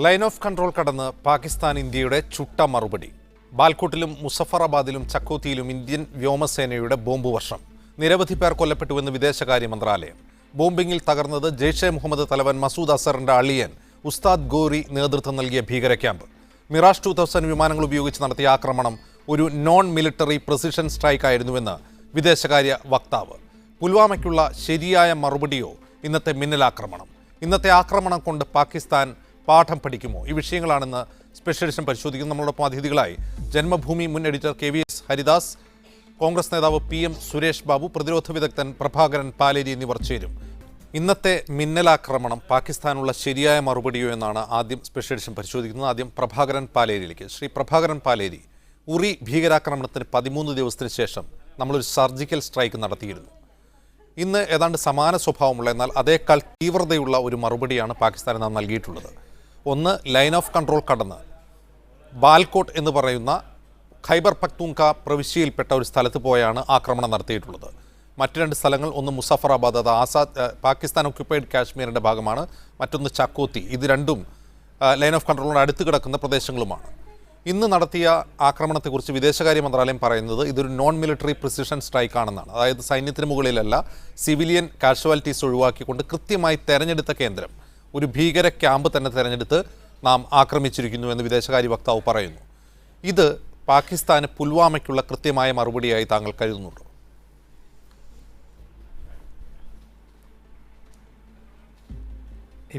Line of control കടന്ന് പാകിസ്ഥാൻ ഇന്ത്യയുടെ ചുട്ട മറുപടി. ബാൽക്കോട്ടിലും മുസഫറാബാദിലും ചക്കോത്തിയിലും ഇന്ത്യൻ വ്യോമസേനയുടെ ബോംബ് വർഷം. നിരവധി പേർ കൊല്ലപ്പെട്ടുവെന്ന് വിദേശകാര്യ മന്ത്രാലയം. ബോംബിങ്ങിൽ തകർന്നത് ജെയ്ഷെ മുഹമ്മദ് തലവൻ മസൂദ് അസറിന്റെ അളിയൻ ഉസ്താദ് ഗോറി നേതൃത്വം നൽകിയ ഭീകര ക്യാമ്പ്. മിറാഷ് 2000 വിമാനങ്ങൾ ഉപയോഗിച്ച് നടത്തിയ ആക്രമണം ഒരു നോൺ മിലിറ്ററി പ്രിസിഷൻ സ്ട്രൈക്ക് ആയിരുന്നുവെന്ന് വിദേശകാര്യ വക്താവ്. പുൽവാമയ്ക്കുള്ള ശരിയായ മറുപടിയോ ഇന്നത്തെ മിന്നലാക്രമണം? ഇന്നത്തെ ആക്രമണം കൊണ്ട് പാകിസ്ഥാൻ പാഠം പഠിക്കുമോ? ഈ വിഷയങ്ങളാണെന്ന് സ്പെഷ്യൽ എഡിഷൻ പരിശോധിക്കുന്നു. നമ്മളോടൊപ്പം അതിഥികളായി ജന്മഭൂമി മുൻ എഡിറ്റർ KVS ഹരിദാസ്, കോൺഗ്രസ് നേതാവ് PM സുരേഷ് ബാബു, പ്രതിരോധ വിദഗ്ധൻ പ്രഭാകരൻ പാലേരി എന്നിവർ ചേരും. ഇന്നത്തെ മിന്നലാക്രമണം പാകിസ്ഥാനുള്ള ശരിയായ മറുപടിയോ എന്നാണ് ആദ്യം സ്പെഷ്യൽ എഡിഷൻ പരിശോധിക്കുന്നത്. ആദ്യം പ്രഭാകരൻ പാലേരിയിലേക്ക്. ശ്രീ പ്രഭാകരൻ പാലേരി, ഉറി ഭീകരാക്രമണത്തിന് 13 ദിവസത്തിന് ശേഷം നമ്മളൊരു സർജിക്കൽ സ്ട്രൈക്ക് നടത്തിയിരുന്നു. ഇന്ന് ഏതാണ്ട് സമാന സ്വഭാവമുള്ള എന്നാൽ അതേക്കാൾ തീവ്രതയുള്ള ഒരു മറുപടിയാണ് പാകിസ്ഥാന് നാം നൽകിയിട്ടുള്ളത്. ഒന്ന്, ലൈൻ ഓഫ് കൺട്രോൾ കടന്ന് ബാൽക്കോട്ട് എന്ന് പറയുന്ന ഖൈബർ പക്തൂൺഖ പ്രവിശ്യയിൽപ്പെട്ട ഒരു സ്ഥലത്ത് പോയാണ് ആക്രമണം നടത്തിയിട്ടുള്ളത്. മറ്റ് 2 സ്ഥലങ്ങൾ, ഒന്ന് മുസഫറാബാദ്, അത് പാകിസ്ഥാൻ ഒക്യുപ്പൈഡ് കാശ്മീരിൻ്റെ ഭാഗമാണ്, മറ്റൊന്ന് ചക്കോത്തി. ഇത് രണ്ടും ലൈൻ ഓഫ് കൺട്രോളിനോട് അടുത്ത് കിടക്കുന്ന പ്രദേശങ്ങളുമാണ്. ഇന്ന് നടത്തിയ ആക്രമണത്തെക്കുറിച്ച് വിദേശകാര്യ മന്ത്രാലയം പറയുന്നത് ഇതൊരു നോൺ മിലിറ്ററി പ്രിസിഷൻ സ്ട്രൈക്ക് ആണെന്നാണ്. അതായത് സൈന്യത്തിന് മുകളിലല്ല, സിവിലിയൻ കാഷ്വാലിറ്റീസ് ഒഴിവാക്കിക്കൊണ്ട് കൃത്യമായി തെരഞ്ഞെടുത്ത കേന്ദ്രം, ഒരു ഭീകര ക്യാമ്പ് തന്നെ തെരഞ്ഞെടുത്ത് നാം ആക്രമിച്ചിരിക്കുന്നു എന്ന് വിദേശകാര്യ വക്താവ് പറയുന്നു. ഇത് പാകിസ്ഥാന് പുൽവാമയ്ക്കുള്ള കൃത്യമായ മറുപടിയായി താങ്കൾ കരുതുന്നുണ്ടോ?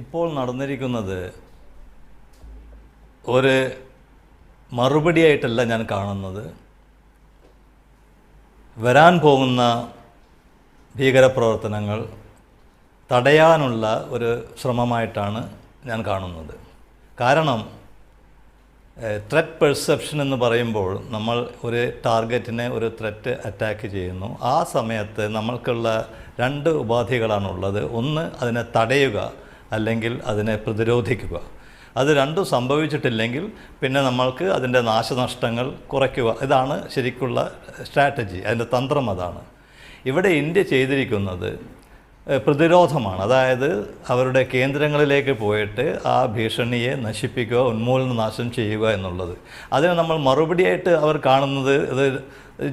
ഇപ്പോൾ നടന്നിരിക്കുന്നത് ഒരു മറുപടിയായിട്ടല്ല ഞാൻ കാണുന്നത്. വരാൻ പോകുന്ന ഭീകരപ്രവർത്തനങ്ങൾ തടയാനുള്ള ഒരു ശ്രമമായിട്ടാണ് ഞാൻ കാണുന്നത്. കാരണം ത്രെറ്റ് പെർസെപ്ഷൻ എന്ന് പറയുമ്പോൾ നമ്മൾ ഒരു ടാർഗറ്റിനെ, ഒരു ത്രെറ്റ് അറ്റാക്ക് ചെയ്യുന്നു. ആ സമയത്ത് നമ്മൾക്കുള്ള 2 ഉപാധികളാണുള്ളത്. ഒന്ന്, അതിനെ തടയുക, അല്ലെങ്കിൽ അതിനെ പ്രതിരോധിക്കുക. അത് രണ്ടും സംഭവിച്ചിട്ടില്ലെങ്കിൽ പിന്നെ നമ്മൾക്ക് അതിൻ്റെ നാശനഷ്ടങ്ങൾ കുറയ്ക്കുക. ഇതാണ് ശരിക്കുള്ള സ്ട്രാറ്റജി, അതിൻ്റെ തന്ത്രം അതാണ്. ഇവിടെ ഇന്ത്യ ചെയ്തിരിക്കുന്നത് പ്രതിരോധമാണ്. അതായത് അവരുടെ കേന്ദ്രങ്ങളിലേക്ക് പോയിട്ട് ആ ഭീഷണിയെ നശിപ്പിക്കുക, ഉന്മൂലനാശം ചെയ്യുക എന്നുള്ളത്. അതിന് നമ്മൾ മറുപടിയായിട്ട് അവർ കാണുന്നത് ഇത്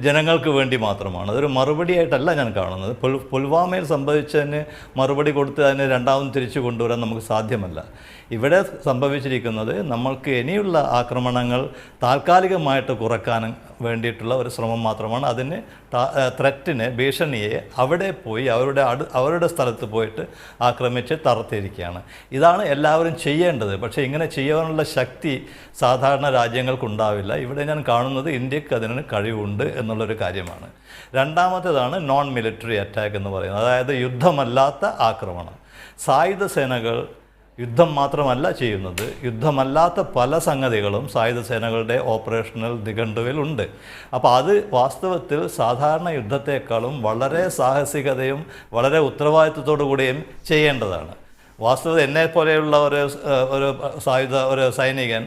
ജനങ്ങൾക്ക് വേണ്ടി മാത്രമാണ്. അതൊരു മറുപടിയായിട്ടല്ല ഞാൻ കാണുന്നത്. പുൽവാമയിൽ സംഭവിച്ചതിന് മറുപടി കൊടുത്ത് അതിനെ രണ്ടാമതും തിരിച്ചു കൊണ്ടുവരാൻ നമുക്ക് സാധ്യമല്ല. ഇവിടെ സംഭവിച്ചിരിക്കുന്നത് നമ്മൾക്ക് ഇനിയുള്ള ആക്രമണങ്ങൾ താൽക്കാലികമായിട്ട് കുറക്കാൻ വേണ്ടിയിട്ടുള്ള ഒരു ശ്രമം മാത്രമാണ്. അതിന് ത്രെറ്റിനെ, ഭീഷണിയെ അവിടെ പോയി അവരുടെ സ്ഥലത്ത് പോയിട്ട് ആക്രമിച്ച് തറത്തിരിക്കുകയാണ്. ഇതാണ് എല്ലാവരും ചെയ്യേണ്ടത്. പക്ഷേ ഇങ്ങനെ ചെയ്യാനുള്ള ശക്തി സാധാരണ രാജ്യങ്ങൾക്കുണ്ടാവില്ല. ഇവിടെ ഞാൻ കാണുന്നത് ഇന്ത്യക്ക് അതിന് കഴിവുണ്ട് എന്നുള്ളൊരു കാര്യമാണ്. രണ്ടാമത്തേതാണ് നോൺ മിലിറ്ററി അറ്റാക്ക് എന്ന് പറയുന്നത്. അതായത് യുദ്ധമല്ലാത്ത ആക്രമണം. സായുധ സേനകൾ യുദ്ധം മാത്രമല്ല ചെയ്യുന്നത്, യുദ്ധമല്ലാത്ത പല സംഗതികളും സായുധ സേനകളുടെ ഓപ്പറേഷണൽ നിഘണ്ടുവിലുണ്ട്. അപ്പോൾ അത് വാസ്തവത്തിൽ സാധാരണ യുദ്ധത്തെക്കാളും വളരെ സാഹസികതയും വളരെ ഉത്തരവാദിത്വത്തോടു കൂടിയും ചെയ്യേണ്ടതാണ്. വാസ്തവത്തിൽ എന്നെപ്പോലെയുള്ള ഒരു സൈനികൻ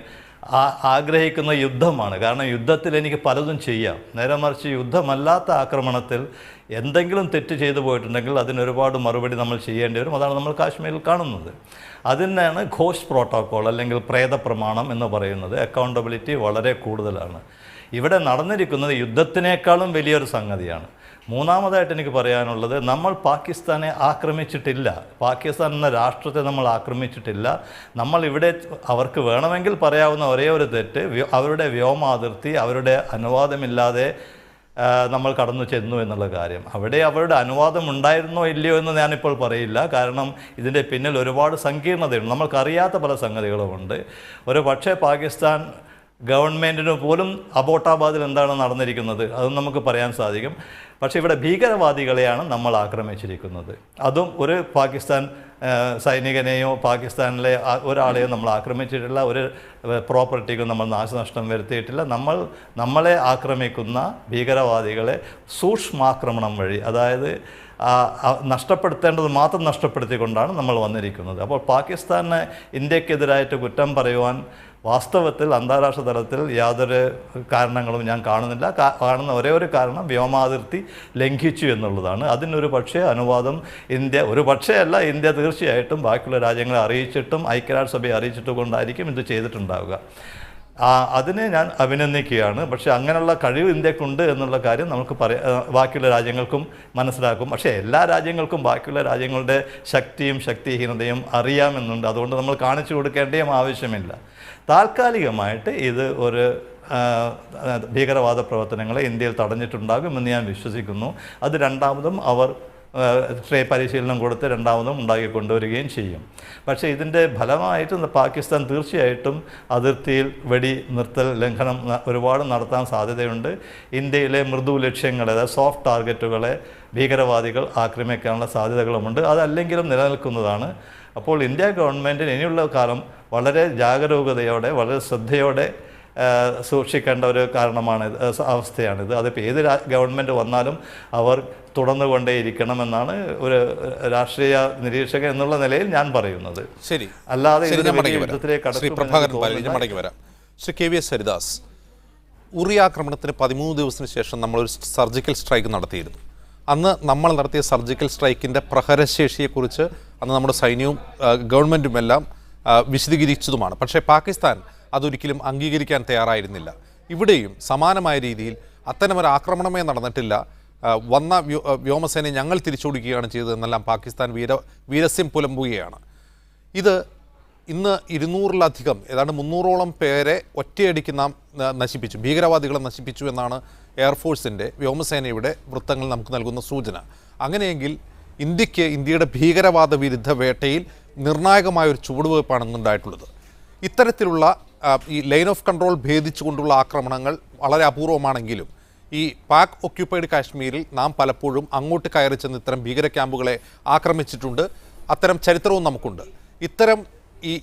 ആഗ്രഹിക്കുന്ന യുദ്ധമാണ്. കാരണം യുദ്ധത്തിൽ എനിക്ക് പലതും ചെയ്യാം. നേരെ മറിച്ച് യുദ്ധമല്ലാത്ത ആക്രമണത്തിൽ എന്തെങ്കിലും തെറ്റ് ചെയ്തു പോയിട്ടുണ്ടെങ്കിൽ അതിനൊരുപാട് മറുപടി നമ്മൾ ചെയ്യേണ്ടി വരും. അതാണ് നമ്മൾ കാശ്മീരിൽ കാണുന്നത്. അതിനാണ് ഘോഷ് പ്രോട്ടോക്കോൾ അല്ലെങ്കിൽ പ്രേത പ്രമാണം എന്ന് പറയുന്നത്. അക്കൗണ്ടബിലിറ്റി വളരെ കൂടുതലാണ്. ഇവിടെ നടന്നിരിക്കുന്നത് യുദ്ധത്തിനേക്കാളും വലിയൊരു സംഗതിയാണ്. മൂന്നാമതായിട്ട് എനിക്ക് പറയാനുള്ളത്, നമ്മൾ പാകിസ്ഥാനെ ആക്രമിച്ചിട്ടില്ല. പാകിസ്ഥാൻ എന്ന രാഷ്ട്രത്തെ നമ്മൾ ആക്രമിച്ചിട്ടില്ല. നമ്മൾ ഇവിടെ അവർക്ക് വേണമെങ്കിൽ പറയാവുന്ന ഒരേ ഒരു തെറ്റ്, അവരുടെ വ്യോമാതിർത്തി അവരുടെ അനുവാദമില്ലാതെ നമ്മൾ കടന്നു ചെന്നു എന്നുള്ള കാര്യം. അവിടെ അവരുടെ അനുവാദം ഉണ്ടായിരുന്നോ ഇല്ലയോ എന്ന് ഞാനിപ്പോൾ പറയില്ല. കാരണം ഇതിൻ്റെ പിന്നിൽ ഒരുപാട് സങ്കീർണതയുണ്ട്. നമ്മൾക്കറിയാത്ത പല സംഗതികളുമുണ്ട്. ഒരു പക്ഷേ പാകിസ്ഥാൻ ഗവൺമെൻറ്റിന് പോലും അബോട്ടാബാദിൽ എന്താണ് നടന്നിരിക്കുന്നത് അതും നമുക്ക് പറയാൻ സാധിക്കും. പക്ഷേ ഇവിടെ ഭീകരവാദികളെയാണ് നമ്മൾ ആക്രമിച്ചിരിക്കുന്നത്. അതും ഒരു പാകിസ്ഥാൻ സൈനികനെയോ പാകിസ്ഥാനിലെ ഒരാളെയോ നമ്മൾ ആക്രമിച്ചിട്ടില്ല. ഒരു പ്രോപ്പർട്ടിക്കും നമ്മൾ നാശനഷ്ടം വരുത്തിയിട്ടില്ല. നമ്മളെ ആക്രമിക്കുന്ന ഭീകരവാദികളെ സൂക്ഷ്മാക്രമണം വഴി, അതായത് നഷ്ടപ്പെടുത്തേണ്ടത് മാത്രം നഷ്ടപ്പെടുത്തിക്കൊണ്ടാണ് നമ്മൾ വന്നിരിക്കുന്നത്. അപ്പോൾ പാകിസ്ഥാനെ ഇന്ത്യക്കെതിരായിട്ട് കുറ്റം പറയുവാൻ വാസ്തവത്തിൽ അന്താരാഷ്ട്ര തലത്തിൽ യാതൊരു കാരണങ്ങളും ഞാൻ കാണുന്നില്ല. കാണുന്ന ഒരേ ഒരു കാരണം വ്യോമാതിർത്തി ലംഘിച്ചു എന്നുള്ളതാണ്. അതിനൊരു പക്ഷേ അനുവാദം ഇന്ത്യ, ഒരു പക്ഷേ അല്ല, ഇന്ത്യ തീർച്ചയായിട്ടും ബാക്കിയുള്ള രാജ്യങ്ങളെ അറിയിച്ചിട്ടും ഐക്യരാഷ്ട്രസഭയെ അറിയിച്ചിട്ടും കൊണ്ടായിരിക്കും ഇത് ചെയ്തിട്ടുണ്ടാവുക. അതിനെ ഞാൻ അഭിനന്ദിക്കുകയാണ്. പക്ഷേ അങ്ങനെയുള്ള കഴിവ് ഇന്ത്യക്കുണ്ട് എന്നുള്ള കാര്യം നമുക്ക് ബാക്കിയുള്ള രാജ്യങ്ങൾക്കും മനസ്സിലാക്കും. പക്ഷേ എല്ലാ രാജ്യങ്ങൾക്കും ബാക്കിയുള്ള രാജ്യങ്ങളുടെ ശക്തിയും ശക്തിഹീനതയും അറിയാമെന്നുണ്ട്. അതുകൊണ്ട് നമ്മൾ കാണിച്ചു കൊടുക്കേണ്ടതും ആവശ്യമില്ല. താൽക്കാലികമായിട്ട് ഇത് ഒരു ഭീകരവാദ പ്രവർത്തനങ്ങളെ ഇന്ത്യയിൽ തടഞ്ഞിട്ടുണ്ടാകുമെന്ന് ഞാൻ വിശ്വസിക്കുന്നു. അത് രണ്ടാമതും അവർ പരിശീലനം കൊടുത്ത് രണ്ടാമതും ഉണ്ടാക്കി കൊണ്ടുവരികയും ചെയ്യും. പക്ഷേ ഇതിൻ്റെ ഫലമായിട്ട് പാകിസ്ഥാൻ തീർച്ചയായിട്ടും അതിർത്തിയിൽ വെടി നിർത്തൽ ലംഘനം ഒരുപാട് നടത്താൻ സാധ്യതയുണ്ട്. ഇന്ത്യയിലെ മൃദു ലക്ഷ്യങ്ങളെ, അതായത് സോഫ്റ്റ് ടാർഗറ്റുകളെ ഭീകരവാദികൾ ആക്രമിക്കാനുള്ള സാധ്യതകളുമുണ്ട്. അതല്ലെങ്കിലും നിലനിൽക്കുന്നതാണ്. അപ്പോൾ ഇന്ത്യ ഗവൺമെൻറ്റിന് ഇനിയുള്ള കാലം വളരെ ജാഗരൂകതയോടെ, വളരെ ശ്രദ്ധയോടെ സൂക്ഷിക്കേണ്ട ഒരു അവസ്ഥയാണിത്. അതിപ്പോൾ ഏത് ഗവൺമെൻറ് വന്നാലും അവർ തുടർന്നുകൊണ്ടേയിരിക്കണമെന്നാണ് ഒരു രാഷ്ട്രീയ നിരീക്ഷകൻ എന്നുള്ള നിലയിൽ ഞാൻ പറയുന്നത്. ശരി, അല്ലാതെ Shri K V S Haridas, Uri ആക്രമണത്തിന് 13 ദിവസത്തിന് ശേഷം നമ്മളൊരു സർജിക്കൽ സ്ട്രൈക്ക് നടത്തിയിരുന്നു. അന്ന് നമ്മൾ നടത്തിയ സർജിക്കൽ സ്ട്രൈക്കിൻ്റെ പ്രഹരശേഷിയെക്കുറിച്ച് അന്ന് നമ്മുടെ സൈന്യവും ഗവൺമെൻറ്റുമെല്ലാം വിശദീകരിച്ചതുമാണ്. പക്ഷേ പാകിസ്ഥാൻ അതൊരിക്കലും അംഗീകരിക്കാൻ തയ്യാറായിരുന്നില്ല. ഇവിടെയും സമാനമായ രീതിയിൽ അത്തരമൊരു ആക്രമണമേ നടന്നിട്ടില്ല, വന്ന വ്യോമസേനയെ ഞങ്ങൾ തിരിച്ചോടിക്കുകയാണ് ചെയ്തതെന്നെല്ലാം പാകിസ്ഥാൻ വീരസ്യം പുലമ്പുകയാണ്. ഇത് ഇന്ന് 200-ലധികം, ഏതാണ്ട് 300ഓളം പേരെ ഒറ്റയടിക്ക് നാം നശിപ്പിച്ചു, ഭീകരവാദികളെ നശിപ്പിച്ചു എന്നാണ് എയർഫോഴ്സിൻ്റെ, വ്യോമസേനയുടെ വൃത്തങ്ങൾ നമുക്ക് നൽകുന്ന സൂചന. അങ്ങനെയെങ്കിൽ ഇന്ത്യയുടെ ഭീകരവാദ വിരുദ്ധ വേട്ടയിൽ നിർണായകമായൊരു ചുവടുവയ്പ്പാണ് ഇന്നുണ്ടായിട്ടുള്ളത്. ഇത്തരത്തിലുള്ള ഈ ലൈൻ ഓഫ് കൺട്രോൾ ഭേദിച്ചുകൊണ്ടുള്ള ആക്രമണങ്ങൾ വളരെ അപൂർവമാണെങ്കിലും ഈ പാക് ഒക്യുപ്പൈഡ് കാശ്മീരിൽ നാം പലപ്പോഴും അങ്ങോട്ട് കയറി ചെന്ന് ഇത്തരം ഭീകര ക്യാമ്പുകളെ ആക്രമിച്ചിട്ടുണ്ട്. അത്തരം ചരിത്രവും നമുക്കുണ്ട്. ഇത്തരം ഈ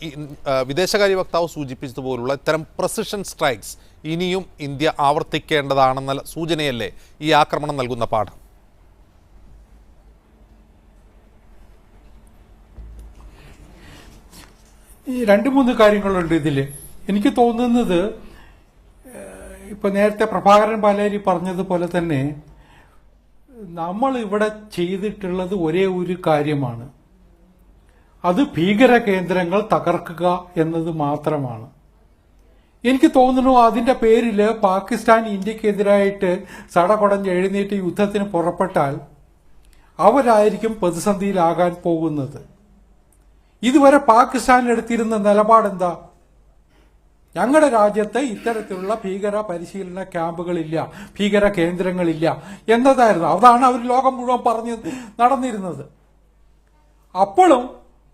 വിദേശകാര്യ വക്താവ് സൂചിപ്പിച്ചതുപോലുള്ള ഇത്തരം പ്രസിഷൻ സ്ട്രൈക്സ് ഇനിയും ഇന്ത്യ ആവർത്തിക്കേണ്ടതാണെന്ന സൂചനയല്ലേ ഈ ആക്രമണം നൽകുന്ന പാഠം? ഈ 2-3 കാര്യങ്ങളുണ്ട് ഇതിൽ. എനിക്ക് തോന്നുന്നത്, ഇപ്പൊ നേരത്തെ പ്രഭാകരൻ പാലേരി പറഞ്ഞതുപോലെ തന്നെ നമ്മൾ ഇവിടെ ചെയ്തിട്ടുള്ളത് ഒരേ ഒരു കാര്യമാണ്, അത് ഭീകര കേന്ദ്രങ്ങൾ തകർക്കുക എന്നത് മാത്രമാണ്. എനിക്ക് തോന്നുന്നു അതിന്റെ പേരിൽ പാകിസ്ഥാൻ ഇന്ത്യക്കെതിരായിട്ട് സടകുടഞ്ഞ് എഴുന്നേറ്റ് യുദ്ധത്തിന് പുറപ്പെട്ടാൽ അവരായിരിക്കും പ്രതിസന്ധിയിലാകാൻ പോകുന്നത്. ഇതുവരെ പാകിസ്ഥാൻ എടുത്തിരുന്ന നിലപാടെന്താ? ഞങ്ങളുടെ രാജ്യത്ത് ഇത്തരത്തിലുള്ള ഭീകര പരിശീലന ക്യാമ്പുകളില്ല, ഭീകര കേന്ദ്രങ്ങളില്ല എന്നതായിരുന്നു. അതാണ് അവർ ലോകം മുഴുവൻ പറഞ്ഞ് നടന്നിരുന്നത്. അപ്പോഴും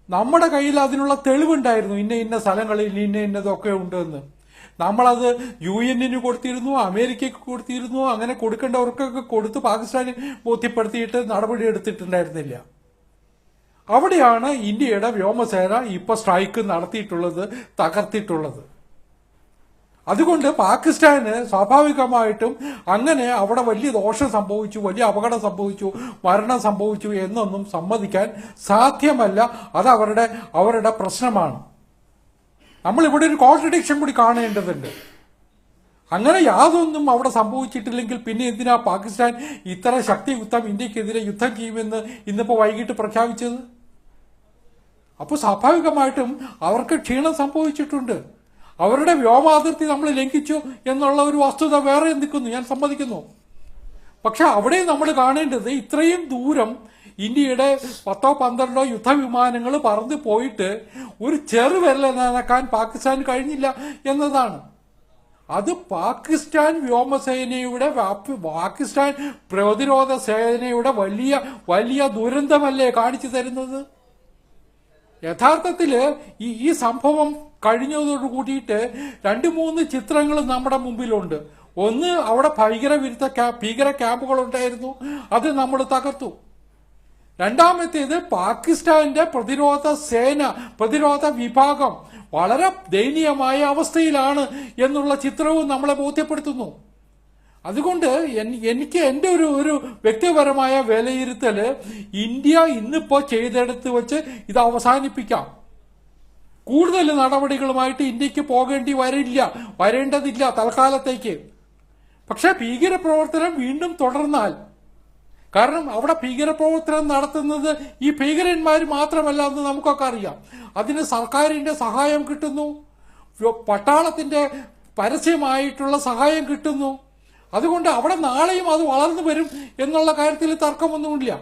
നമ്മുടെ കയ്യിൽ അതിനുള്ള തെളിവുണ്ടായിരുന്നു, ഇന്ന സ്ഥലങ്ങളിൽ ഇന്നതൊക്കെ ഉണ്ടെന്ന്. നമ്മളത് UN കൊടുത്തിരുന്നു, അമേരിക്കയ്ക്ക് കൊടുത്തിരുന്നു. അങ്ങനെ കൊടുക്കേണ്ടവർക്കൊക്കെ കൊടുത്ത് പാകിസ്ഥാന് ബോധ്യപ്പെടുത്തിയിട്ട് നടപടി എടുത്തിട്ടുണ്ടായിരുന്നില്ല. അവിടെയാണ് ഇന്ത്യയുടെ വ്യോമസേന ഇപ്പൊ സ്ട്രൈക്ക് നടത്തിയിട്ടുള്ളത്, തകർത്തിട്ടുള്ളത്. അതുകൊണ്ട് പാകിസ്ഥാന് സ്വാഭാവികമായിട്ടും അങ്ങനെ അവിടെ വലിയ ദോഷം സംഭവിച്ചു, വലിയ അപകടം സംഭവിച്ചു, മരണം സംഭവിച്ചു എന്നൊന്നും സമ്മതിക്കാൻ സാധ്യമല്ല. അത് അവരുടെ പ്രശ്നമാണ്. നമ്മളിവിടെ ഒരു കോൺട്രഡിക്ഷൻ കൂടി കാണേണ്ടതുണ്ട്. അങ്ങനെ യാതൊന്നും അവിടെ സംഭവിച്ചിട്ടില്ലെങ്കിൽ പിന്നെ എന്തിനാ പാകിസ്ഥാൻ ഇത്ര ശക്തിയുക്തം ഇന്ത്യക്കെതിരെ യുദ്ധം ചെയ്യുമെന്ന് ഇന്നിപ്പോ വൈകിട്ട് പ്രഖ്യാപിച്ചത്? അപ്പോൾ സ്വാഭാവികമായിട്ടും അവർക്ക് ക്ഷീണം സംഭവിച്ചിട്ടുണ്ട്. അവരുടെ വ്യോമാതിർത്തി നമ്മൾ ലംഘിച്ചു എന്നുള്ള ഒരു വസ്തുത വേറെ നിൽക്കുന്നു, ഞാൻ സമ്മതിക്കുന്നു. പക്ഷെ അവിടെ നമ്മൾ കാണേണ്ടത്, ഇത്രയും ദൂരം ഇന്ത്യയുടെ 10-12 യുദ്ധവിമാനങ്ങൾ പറന്നു പോയിട്ട് ഒരു ചെറുവിരൽ നനക്കാൻ പാകിസ്ഥാൻ കഴിഞ്ഞില്ല എന്നതാണ്. അത് പാകിസ്ഥാൻ വ്യോമസേനയുടെ, പാകിസ്ഥാൻ പ്രതിരോധ സേനയുടെ വലിയ ദുരന്തമല്ലേ കാണിച്ചു തരുന്നത്? യഥാർത്ഥത്തില് ഈ സംഭവം കഴിഞ്ഞതോട് കൂടിയിട്ട് 2-3 ചിത്രങ്ങൾ നമ്മുടെ മുമ്പിലുണ്ട്. ഒന്ന്, അവിടെ ഭീകര ക്യാമ്പുകൾ ഉണ്ടായിരുന്നു, അത് നമ്മൾ തകർത്തു. രണ്ടാമത്തേത്, പാകിസ്ഥാന്റെ പ്രതിരോധ വിഭാഗം വളരെ ദയനീയമായ അവസ്ഥയിലാണ് എന്നുള്ള ചിത്രവും നമ്മളെ ബോധ്യപ്പെടുത്തുന്നു. അതുകൊണ്ട് എനിക്ക് എന്റെ ഒരു വ്യക്തിപരമായ വിലയിരുത്തല്, ഇന്ത്യ ഇന്നിപ്പോ ചെയ്തെടുത്ത് വെച്ച് ഇത് അവസാനിപ്പിക്കാം. കൂടുതൽ നടപടികളുമായിട്ട് ഇന്ത്യക്ക് പോകേണ്ടി വരേണ്ടതില്ല തൽക്കാലത്തേക്ക്. പക്ഷെ ഭീകരപ്രവർത്തനം വീണ്ടും തുടർന്നാൽ, കാരണം അവിടെ ഭീകരപ്രവർത്തനം നടത്തുന്നത് ഈ ഭീകരന്മാർ മാത്രമല്ല എന്ന് നമുക്കൊക്കെ അറിയാം. അതിന് സർക്കാരിന്റെ സഹായം കിട്ടുന്നു, പട്ടാളത്തിന്റെ പരസ്യമായിട്ടുള്ള സഹായം കിട്ടുന്നു. അതുകൊണ്ട് അവിടെ നാളെയും അത് വളർന്നു വരും എന്നുള്ള കാര്യത്തിൽ തർക്കമൊന്നുമില്ല.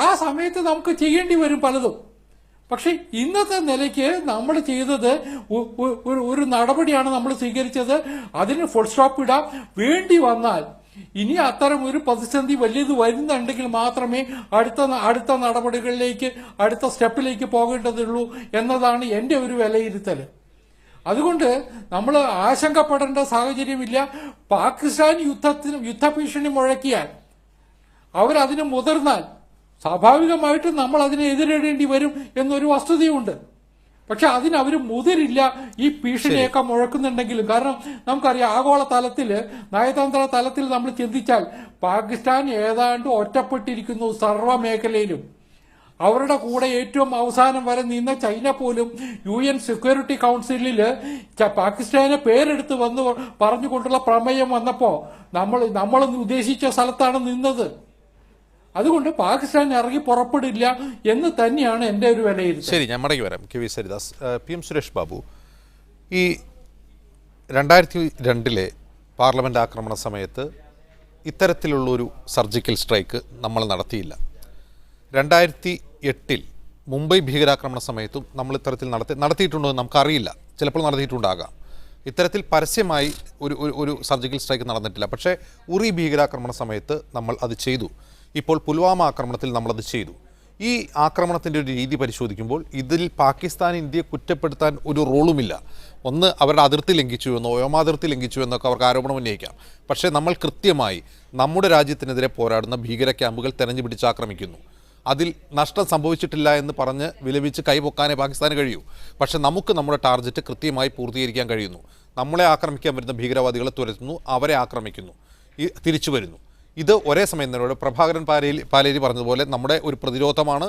ആ സമയത്ത് നമുക്ക് ചെയ്യേണ്ടി വരും പലതും. പക്ഷെ ഇന്നത്തെ നിലയ്ക്ക് നമ്മൾ ചെയ്തത് ഒരു നടപടിയാണ് നമ്മൾ സ്വീകരിച്ചത്. അതിന് ഫുൾ സ്റ്റോപ്പ് ഇടാം. വേണ്ടി വന്നാൽ ഇനി അത്തരം ഒരു പ്രതിസന്ധി വലിയത് വരുന്നുണ്ടെങ്കിൽ മാത്രമേ അടുത്ത നടപടികളിലേക്ക്, അടുത്ത സ്റ്റെപ്പിലേക്ക് പോകേണ്ടതുള്ളൂ എന്നതാണ് എൻ്റെ ഒരു വിലയിരുത്തൽ. അതുകൊണ്ട് നമ്മൾ ആശങ്കപ്പെടേണ്ട സാഹചര്യമില്ല. പാകിസ്ഥാൻ യുദ്ധഭീഷണി മുഴക്കിയാൽ, അവരതിന് മുതിർന്നാൽ സ്വാഭാവികമായിട്ടും നമ്മൾ അതിനെ എതിരിടേണ്ടി വരും എന്നൊരു വസ്തുതയുണ്ട്. പക്ഷെ അതിന് അവർ മുതിരില്ല ഈ ഭീഷണിയൊക്കെ മുഴക്കുന്നുണ്ടെങ്കിലും. കാരണം നമുക്കറിയാം, ആഗോള തലത്തിൽ, നയതന്ത്ര തലത്തിൽ നമ്മൾ ചിന്തിച്ചാൽ പാകിസ്ഥാൻ ഏതാണ്ട് ഒറ്റപ്പെട്ടിരിക്കുന്നു സർവ്വ മേഖലയിലും. അവരുടെ കൂടെ ഏറ്റവും അവസാനം വരെ നിന്ന ചൈന പോലും UN സെക്യൂരിറ്റി കൗൺസിലിൽ പാകിസ്ഥാനെ പേരെടുത്ത് വന്ന് പറഞ്ഞുകൊണ്ടുള്ള പ്രമേയം വന്നപ്പോൾ നമ്മൾ ഉദ്ദേശിച്ച സ്ഥലത്താണ് നിന്നത്. അതുകൊണ്ട് പാകിസ്ഥാൻ ഇറങ്ങി പുറപ്പെടില്ല എന്ന് തന്നെയാണ് എൻ്റെ ഒരു വിലയിരുത്തൽ. ശരി, ഞാൻ മടങ്ങി വരാം. KV സരിദാസ്. PM സുരേഷ് ബാബു, ഈ 2002 പാർലമെന്റ് ആക്രമണ സമയത്ത് ഇത്തരത്തിലുള്ളൊരു സർജിക്കൽ സ്ട്രൈക്ക് നമ്മൾ നടത്തിയില്ല. 2008 മുംബൈ ഭീകരാക്രമണ സമയത്തും നമ്മൾ ഇത്തരത്തിൽ നടത്തിയിട്ടുണ്ടോ എന്ന് നമുക്കറിയില്ല. ചിലപ്പോൾ നടത്തിയിട്ടുണ്ടാകാം. ഇത്തരത്തിൽ പരസ്യമായി ഒരു സർജിക്കൽ സ്ട്രൈക്ക് നടന്നിട്ടില്ല. പക്ഷേ ഉറി ഭീകരാക്രമണ സമയത്ത് നമ്മൾ അത് ചെയ്തു. ഇപ്പോൾ പുൽവാമ ആക്രമണത്തിൽ നമ്മളത് ചെയ്തു. ഈ ആക്രമണത്തിൻ്റെ ഒരു രീതി പരിശോധിക്കുമ്പോൾ ഇതിൽ പാകിസ്ഥാൻ ഇന്ത്യയെ കുറ്റപ്പെടുത്താൻ ഒരു റോളുമില്ല. ഒന്ന്, അവരുടെ അതിർത്തി ലംഘിച്ചു എന്നോ വ്യോമാതിർത്തി ലംഘിച്ചു എന്നൊക്കെ അവർക്ക് ആരോപണം ഉന്നയിക്കാം. പക്ഷേ നമ്മൾ കൃത്യമായി നമ്മുടെ രാജ്യത്തിനെതിരെ പോരാടുന്ന ഭീകര ക്യാമ്പുകൾ തെരഞ്ഞു പിടിച്ച് ആക്രമിക്കുന്നു. അതിൽ നഷ്ടം സംഭവിച്ചിട്ടില്ല എന്ന് പറഞ്ഞ് വിലപിച്ച് കൈപൊക്കാനേ പാകിസ്ഥാന് കഴിയൂ. പക്ഷെ നമുക്ക് നമ്മുടെ ടാർഗറ്റ് കൃത്യമായി പൂർത്തീകരിക്കാൻ കഴിയുന്നു. നമ്മളെ ആക്രമിക്കാൻ വരുന്ന ഭീകരവാദികളെ തുരത്തുന്നു, അവരെ ആക്രമിക്കുന്നു, തിരിച്ചു വരുന്നു. ഇത് ഒരേ സമയം തന്നെ പ്രഭാകരൻ പാലേരി പറഞ്ഞതുപോലെ നമ്മുടെ ഒരു പ്രതിരോധമാണ്,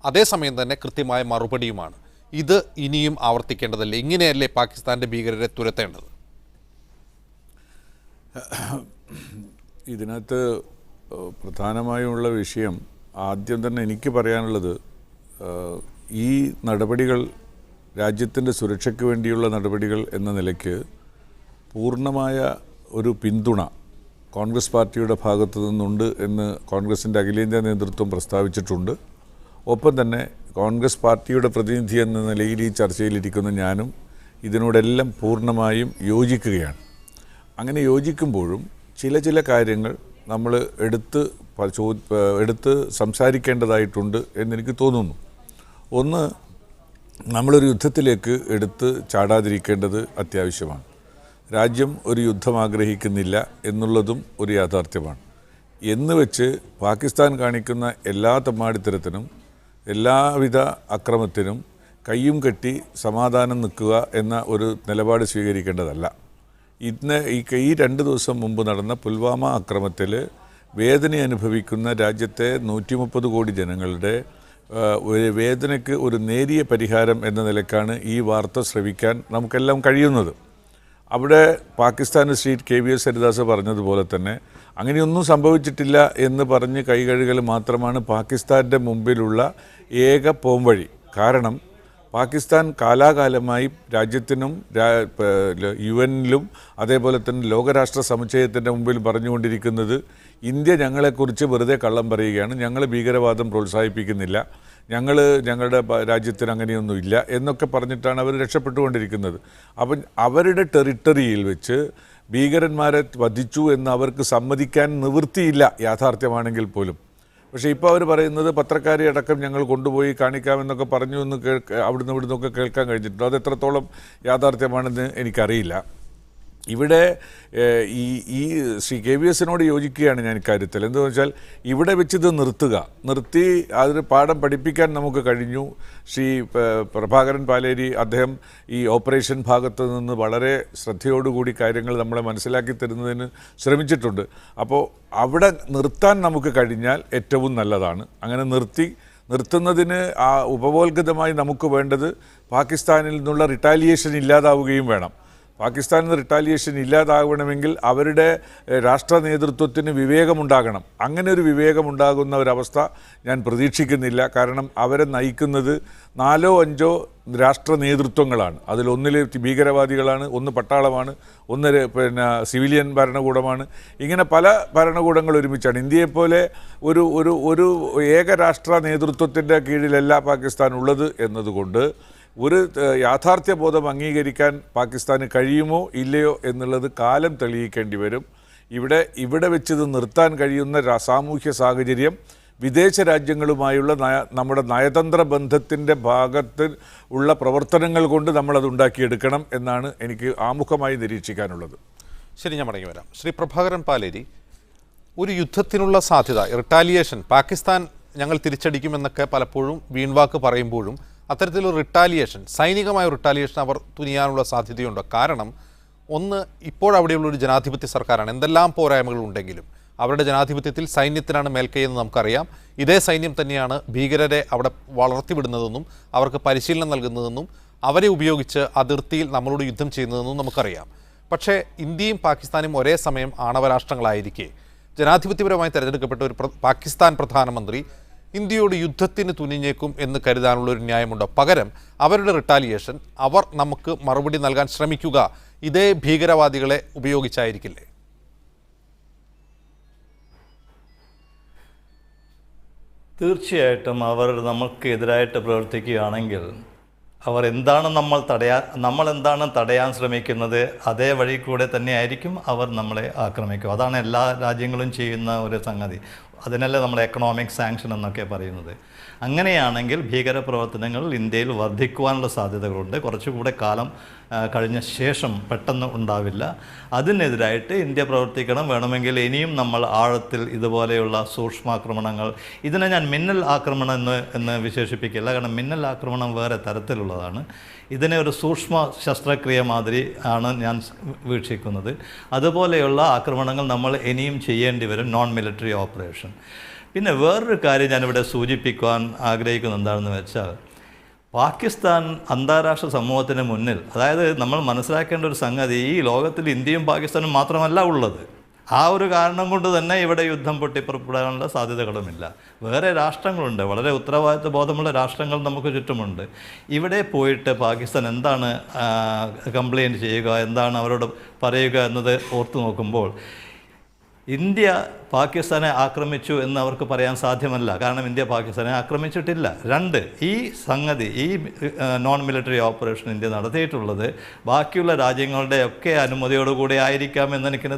അതേസമയം തന്നെ കൃത്യമായ മറുപടിയുമാണ്. ഇത് ഇനിയും ആവർത്തിക്കേണ്ടതല്ലേ? ഇങ്ങനെയല്ലേ പാകിസ്ഥാൻ്റെ ഭീകരരെ തുരത്തേണ്ടത്? ഇതിനകത്ത് പ്രധാനമായുമുള്ള വിഷയം, ആദ്യം തന്നെ എനിക്ക് പറയാനുള്ളത്, ഈ നടപടികൾ രാജ്യത്തിൻ്റെ സുരക്ഷയ്ക്ക് വേണ്ടിയുള്ള നടപടികൾ എന്ന നിലയ്ക്ക് പൂർണ്ണമായ ഒരു പിന്തുണ കോൺഗ്രസ് പാർട്ടിയുടെ ഭാഗത്തു നിന്നുണ്ട് എന്ന് കോൺഗ്രസിൻ്റെ അഖിലേന്ത്യാ നേതൃത്വം പ്രസ്താവിച്ചിട്ടുണ്ട്. ഒപ്പം തന്നെ കോൺഗ്രസ് പാർട്ടിയുടെ പ്രതിനിധി എന്ന നിലയിൽ ഈ ചർച്ചയിലിരിക്കുന്ന ഞാനും ഇതിനോടെല്ലാം പൂർണ്ണമായും യോജിക്കുകയാണ്. അങ്ങനെ യോജിക്കുമ്പോഴും ചില കാര്യങ്ങൾ നമ്മൾ എടുത്ത് സംസാരിക്കേണ്ടതായിട്ടുണ്ട് എന്നെനിക്ക് തോന്നുന്നു. ഒന്ന്, നമ്മളൊരു യുദ്ധത്തിലേക്ക് എടുത്ത് ചാടാതിരിക്കേണ്ടത് അത്യാവശ്യമാണ്. രാജ്യം ഒരു യുദ്ധം ആഗ്രഹിക്കുന്നില്ല എന്നുള്ളതും ഒരു യാഥാർത്ഥ്യമാണ്. എന്ന് വെച്ച് പാകിസ്ഥാൻ കാണിക്കുന്ന എല്ലാ തെമ്മാടിത്തരത്തിനും, എല്ലാവിധ അക്രമത്തിനും കയ്യും കെട്ടി സമാധാനം നിൽക്കുക എന്ന ഒരു നിലപാട് സ്വീകരിക്കേണ്ടതല്ല. ഇന്ന് ഈ 2 ദിവസം മുമ്പ് നടന്ന പുൽവാമ അക്രമത്തിൽ വേദന അനുഭവിക്കുന്ന രാജ്യത്തെ 130 കോടി ജനങ്ങളുടെ വേദനയ്ക്ക് ഒരു നേരിയ പരിഹാരം എന്ന നിലക്കാണ് ഈ വാർത്ത ശ്രവിക്കാൻ നമുക്കെല്ലാം കഴിയുന്നത്. അവിടെ പാകിസ്ഥാന് ശ്രീ KV സരിദാസ് പറഞ്ഞതുപോലെ തന്നെ അങ്ങനെയൊന്നും സംഭവിച്ചിട്ടില്ല എന്ന് പറഞ്ഞ് കൈകഴുകൽ മാത്രമാണ് പാകിസ്ഥാൻ്റെ മുമ്പിലുള്ള ഏക പോംവഴി. കാരണം പാകിസ്ഥാൻ കാലാകാലമായി രാജ്യത്തിനും UN-ലും അതേപോലെ തന്നെ ലോകരാഷ്ട്ര സമുച്ചയത്തിൻ്റെ മുമ്പിൽ പറഞ്ഞുകൊണ്ടിരിക്കുന്നത്, ഇന്ത്യ ഞങ്ങളെക്കുറിച്ച് വെറുതെ കള്ളം പറയുകയാണ്, ഞങ്ങൾ ഭീകരവാദം പ്രോത്സാഹിപ്പിക്കുന്നില്ല, ഞങ്ങളുടെ രാജ്യത്തിന് അങ്ങനെയൊന്നുമില്ല എന്നൊക്കെ പറഞ്ഞിട്ടാണ് അവർ രക്ഷപ്പെട്ടുകൊണ്ടിരിക്കുന്നത്. അപ്പം അവരുടെ ടെറിട്ടറിയിൽ വെച്ച് ഭീകരന്മാരെ വധിച്ചു എന്ന് അവർക്ക് സമ്മതിക്കാൻ നിവൃത്തിയില്ല, യാഥാർത്ഥ്യമാണെങ്കിൽ പോലും. പക്ഷേ ഇപ്പോൾ അവർ പറയുന്നത് പത്രക്കാരെ അടക്കം ഞങ്ങൾ കൊണ്ടുപോയി കാണിക്കാമെന്നൊക്കെ പറഞ്ഞു എന്ന് അവിടുന്ന് ഇവിടുന്നൊക്കെ കേൾക്കാൻ കഴിഞ്ഞിട്ടുണ്ട്. അത് എത്രത്തോളം യാഥാർത്ഥ്യമാണെന്ന് എനിക്കറിയില്ല. ഇവിടെ ഈ ശ്രീ KVSനോട് യോജിക്കുകയാണ് ഞാൻ ഇക്കാര്യത്തിൽ. എന്താണെന്ന് വെച്ചാൽ ഇവിടെ വെച്ചിത് നിർത്തി അതിന് പാഠം പഠിപ്പിക്കാൻ നമുക്ക് കഴിഞ്ഞു. ശ്രീ പ്രഭാകരൻ പാലേരി അദ്ദേഹം ഈ ഓപ്പറേഷൻ ഭാഗത്ത് നിന്ന് വളരെ ശ്രദ്ധയോടുകൂടി കാര്യങ്ങൾ നമ്മളെ മനസ്സിലാക്കി തരുന്നതിന് ശ്രമിച്ചിട്ടുണ്ട്. അപ്പോൾ അവിടെ നിർത്താൻ നമുക്ക് കഴിഞ്ഞാൽ ഏറ്റവും നല്ലതാണ്. അങ്ങനെ നിർത്തി നിർത്തുന്നതിന് ആ ഉപബോധമായി നമുക്ക് വേണ്ടത് പാകിസ്ഥാനിൽ നിന്നുള്ള റിട്ടാലിയേഷൻ ഇല്ലാതാവുകയും വേണം. പാകിസ്ഥാനിൽ നിന്ന് റിട്ടാലിയേഷൻ ഇല്ലാതാവണമെങ്കിൽ അവരുടെ രാഷ്ട്ര നേതൃത്വത്തിന് വിവേകമുണ്ടാകണം. അങ്ങനെ ഒരു വിവേകമുണ്ടാകുന്ന ഒരവസ്ഥ ഞാൻ പ്രതീക്ഷിക്കുന്നില്ല. കാരണം അവരെ നയിക്കുന്നത് 4-5 രാഷ്ട്ര നേതൃത്വങ്ങളാണ്. അതിലൊന്നിൽ ഭീകരവാദികളാണ്, ഒന്ന് പട്ടാളമാണ്, ഒന്ന് സിവിലിയൻ ഭരണകൂടമാണ്. ഇങ്ങനെ പല ഭരണകൂടങ്ങൾ ഒരുമിച്ചാണ്. ഇന്ത്യയെപ്പോലെ ഒരു ഏകരാഷ്ട്ര നേതൃത്വത്തിൻ്റെ കീഴിലല്ല പാകിസ്ഥാൻ ഉള്ളത് എന്നതുകൊണ്ട് ഒരു യാഥാർത്ഥ്യബോധം അംഗീകരിക്കാൻ പാകിസ്ഥാന് കഴിയുമോ ഇല്ലയോ എന്നുള്ളത് കാലം തെളിയിക്കേണ്ടി വരും. ഇവിടെ വെച്ചിത് നിർത്താൻ കഴിയുന്ന സാമൂഹ്യ സാഹചര്യം വിദേശ രാജ്യങ്ങളുമായുള്ള നമ്മുടെ നയതന്ത്ര ബന്ധത്തിൻ്റെ ഭാഗത്ത് ഉള്ള പ്രവർത്തനങ്ങൾ കൊണ്ട് നമ്മളത് ഉണ്ടാക്കിയെടുക്കണം എന്നാണ് എനിക്ക് ആമുഖമായി നിരീക്ഷിക്കാനുള്ളത്. ശരി, ഞാൻ മടങ്ങി വരാം. ശ്രീ പ്രഭാകരൻ പാലേരി, ഒരു യുദ്ധത്തിനുള്ള സാധ്യത, റിട്ടാലിയേഷൻ, പാകിസ്ഥാൻ ഞങ്ങൾ തിരിച്ചടിക്കുമെന്നൊക്കെ പലപ്പോഴും വീൺവാക്ക് പറയുമ്പോഴും അത്തരത്തിലൊരു റിട്ടാലിയേഷൻ, സൈനികമായ റിട്ടാലിയേഷൻ അവർ തുനിയാനുള്ള സാധ്യതയുണ്ട്. കാരണം ഒന്ന്, ഇപ്പോഴവിടെയുള്ളൊരു ജനാധിപത്യ സർക്കാരാണ്. എന്തെല്ലാം പോരായ്മകളുണ്ടെങ്കിലും അവരുടെ ജനാധിപത്യത്തിൽ സൈന്യത്തിനാണ് മേൽക്കൈയെന്ന് നമുക്കറിയാം. ഇതേ സൈന്യം തന്നെയാണ് ഭീകരരെ അവിടെ വളർത്തിവിടുന്നതെന്നും അവർക്ക് പരിശീലനം നൽകുന്നതെന്നും അവരെ ഉപയോഗിച്ച് അതിർത്തിയിൽ നമ്മളോട് യുദ്ധം ചെയ്യുന്നതെന്നും നമുക്കറിയാം. പക്ഷേ ഇന്ത്യയും പാകിസ്ഥാനും ഒരേ സമയം ആണവ രാഷ്ട്രങ്ങളായിരിക്കെ ജനാധിപത്യപരമായി തിരഞ്ഞെടുക്കപ്പെട്ട ഒരു പാകിസ്ഥാൻ പ്രധാനമന്ത്രി ഇന്ത്യയോട് യുദ്ധത്തിന് തുനിഞ്ഞേക്കും എന്ന് കരുതാനുള്ളൊരു ന്യായമുണ്ടോ? പകരം അവരുടെ റിട്ടാലിയേഷൻ, അവർ നമുക്ക് മറുപടി നൽകാൻ ശ്രമിക്കുക ഇതേ ഭീകരവാദികളെ ഉപയോഗിച്ചായിരിക്കില്ലേ? തീർച്ചയായിട്ടും അവർ നമുക്കെതിരായിട്ട് പ്രവർത്തിക്കുകയാണെങ്കിൽ അവർ എന്താണ് നമ്മൾ എന്താണ് തടയാൻ ശ്രമിക്കുന്നത് അതേ വഴി കൂടെ തന്നെയായിരിക്കും അവർ നമ്മളെ ആക്രമിക്കുക. അതാണ് എല്ലാ രാജ്യങ്ങളും ചെയ്യുന്ന ഒരു സംഗതി. അതിനല്ലേ നമ്മൾ എക്കണോമിക് സാങ്ഷൻ എന്നൊക്കെ പറയുന്നത്. അങ്ങനെയാണെങ്കിൽ ഭീകരപ്രവർത്തനങ്ങൾ ഇന്ത്യയിൽ വർദ്ധിക്കുവാനുള്ള സാധ്യതകളുണ്ട്. കുറച്ചുകൂടെ കാലം കഴിഞ്ഞ ശേഷം പെട്ടെന്ന് ഉണ്ടാവില്ല. അതിനെതിരായിട്ട് ഇന്ത്യ പ്രവർത്തിക്കണം. വേണമെങ്കിൽ ഇനിയും നമ്മൾ ആഴത്തിൽ ഇതുപോലെയുള്ള സൂക്ഷ്മാക്രമണങ്ങൾ, ഇതിനെ ഞാൻ മിന്നൽ ആക്രമണം എന്ന് വിശേഷിപ്പിക്കില്ല. കാരണം മിന്നൽ ആക്രമണം വേറെ തരത്തിലുള്ളതാണ്. ഇതിനെ ഒരു സൂക്ഷ്മ ശസ്ത്രക്രിയ മാതിരി ആണ് ഞാൻ വീക്ഷിക്കുന്നത്. അതുപോലെയുള്ള ആക്രമണങ്ങൾ നമ്മൾ ഇനിയും ചെയ്യേണ്ടി വരും, നോൺ മിലിറ്ററി ഓപ്പറേഷൻ. പിന്നെ വേറൊരു കാര്യം ഞാനിവിടെ സൂചിപ്പിക്കുവാൻ ആഗ്രഹിക്കുന്നത് എന്താണെന്ന് വെച്ചാൽ, പാകിസ്ഥാൻ അന്താരാഷ്ട്ര സമൂഹത്തിന് മുന്നിൽ, അതായത് നമ്മൾ മനസ്സിലാക്കേണ്ട ഒരു സംഗതി, ഈ ലോകത്തിൽ ഇന്ത്യയും പാകിസ്ഥാനും മാത്രമല്ല ഉള്ളത്. ആ ഒരു കാരണം കൊണ്ട് തന്നെ ഇവിടെ യുദ്ധം പൊട്ടിപ്പുറപ്പെടാനുള്ള സാധ്യതകളുമില്ല. വേറെ രാഷ്ട്രങ്ങളുണ്ട്, വളരെ ഉത്തരവാദിത്വ ബോധമുള്ള രാഷ്ട്രങ്ങൾ നമുക്ക് ചുറ്റുമുണ്ട്. ഇവിടെ പോയിട്ട് പാകിസ്ഥാൻ എന്താണ് കംപ്ലയിൻറ്റ് ചെയ്യുക, എന്താണ് അവരോട് പറയുക എന്നത് ഓർത്തു നോക്കുമ്പോൾ ഇന്ത്യ പാകിസ്ഥാനെ ആക്രമിച്ചു എന്ന് അവർക്ക് പറയാൻ സാധ്യമല്ല. കാരണം ഇന്ത്യ പാകിസ്ഥാനെ ആക്രമിച്ചിട്ടില്ല. 2, ഈ സംഗതി, ഈ നോൺ മിലിറ്ററി ഓപ്പറേഷൻ ഇന്ത്യ നടത്തിയിട്ടുള്ളത് ബാക്കിയുള്ള രാജ്യങ്ങളുടെയൊക്കെ അനുമതിയോടുകൂടി ആയിരിക്കാം എന്നെനിക്ക്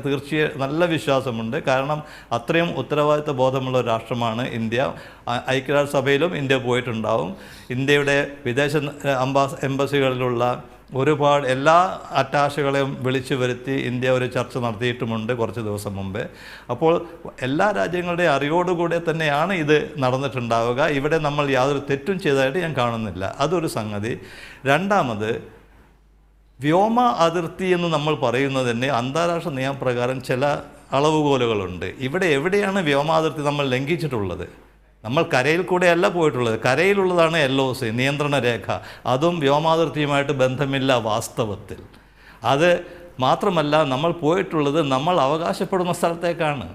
നല്ല വിശ്വാസമുണ്ട്. കാരണം അത്രയും ഉത്തരവാദിത്വ ബോധമുള്ള ഒരു രാഷ്ട്രമാണ് ഇന്ത്യ. ഐക്യരാഷ്ട്രസഭയിലും ഇന്ത്യ പോയിട്ടുണ്ടാവും. ഇന്ത്യയുടെ വിദേശ എംബസികളിലുള്ള ഒരുപാട് എല്ലാ അറ്റാഷകളെയും വിളിച്ചു വരുത്തി ഇന്ത്യ ഒരു ചർച്ച നടത്തിയിട്ടുമുണ്ട് കുറച്ച് ദിവസം മുമ്പേ. അപ്പോൾ എല്ലാ രാജ്യങ്ങളുടെയും അറിവോടുകൂടെ തന്നെയാണ് ഇത് നടന്നിട്ടുണ്ടാവുക. ഇവിടെ നമ്മൾ യാതൊരു തെറ്റും ചെയ്തതായിട്ട് ഞാൻ കാണുന്നില്ല. അതൊരു സംഗതി. രണ്ടാമത്, വ്യോമ അതിർത്തി എന്ന് നമ്മൾ പറയുന്നത് തന്നെ അന്താരാഷ്ട്ര നിയമപ്രകാരം ചില അളവുകോലുകളുണ്ട്. ഇവിടെ എവിടെയാണ് വ്യോമാതിർത്തി നമ്മൾ ലംഘിച്ചിട്ടുള്ളത്? നമ്മൾ കരയിൽ കൂടെയല്ല പോയിട്ടുള്ളത്. കരയിലുള്ളതാണ് LOC, നിയന്ത്രണ രേഖ. അതും വ്യോമാതിർത്തിയുമായിട്ട് ബന്ധമില്ല വാസ്തവത്തിൽ. അത് മാത്രമല്ല, നമ്മൾ പോയിട്ടുള്ളത് നമ്മൾ അവകാശപ്പെടുന്ന സ്ഥലത്തേക്കാണ്.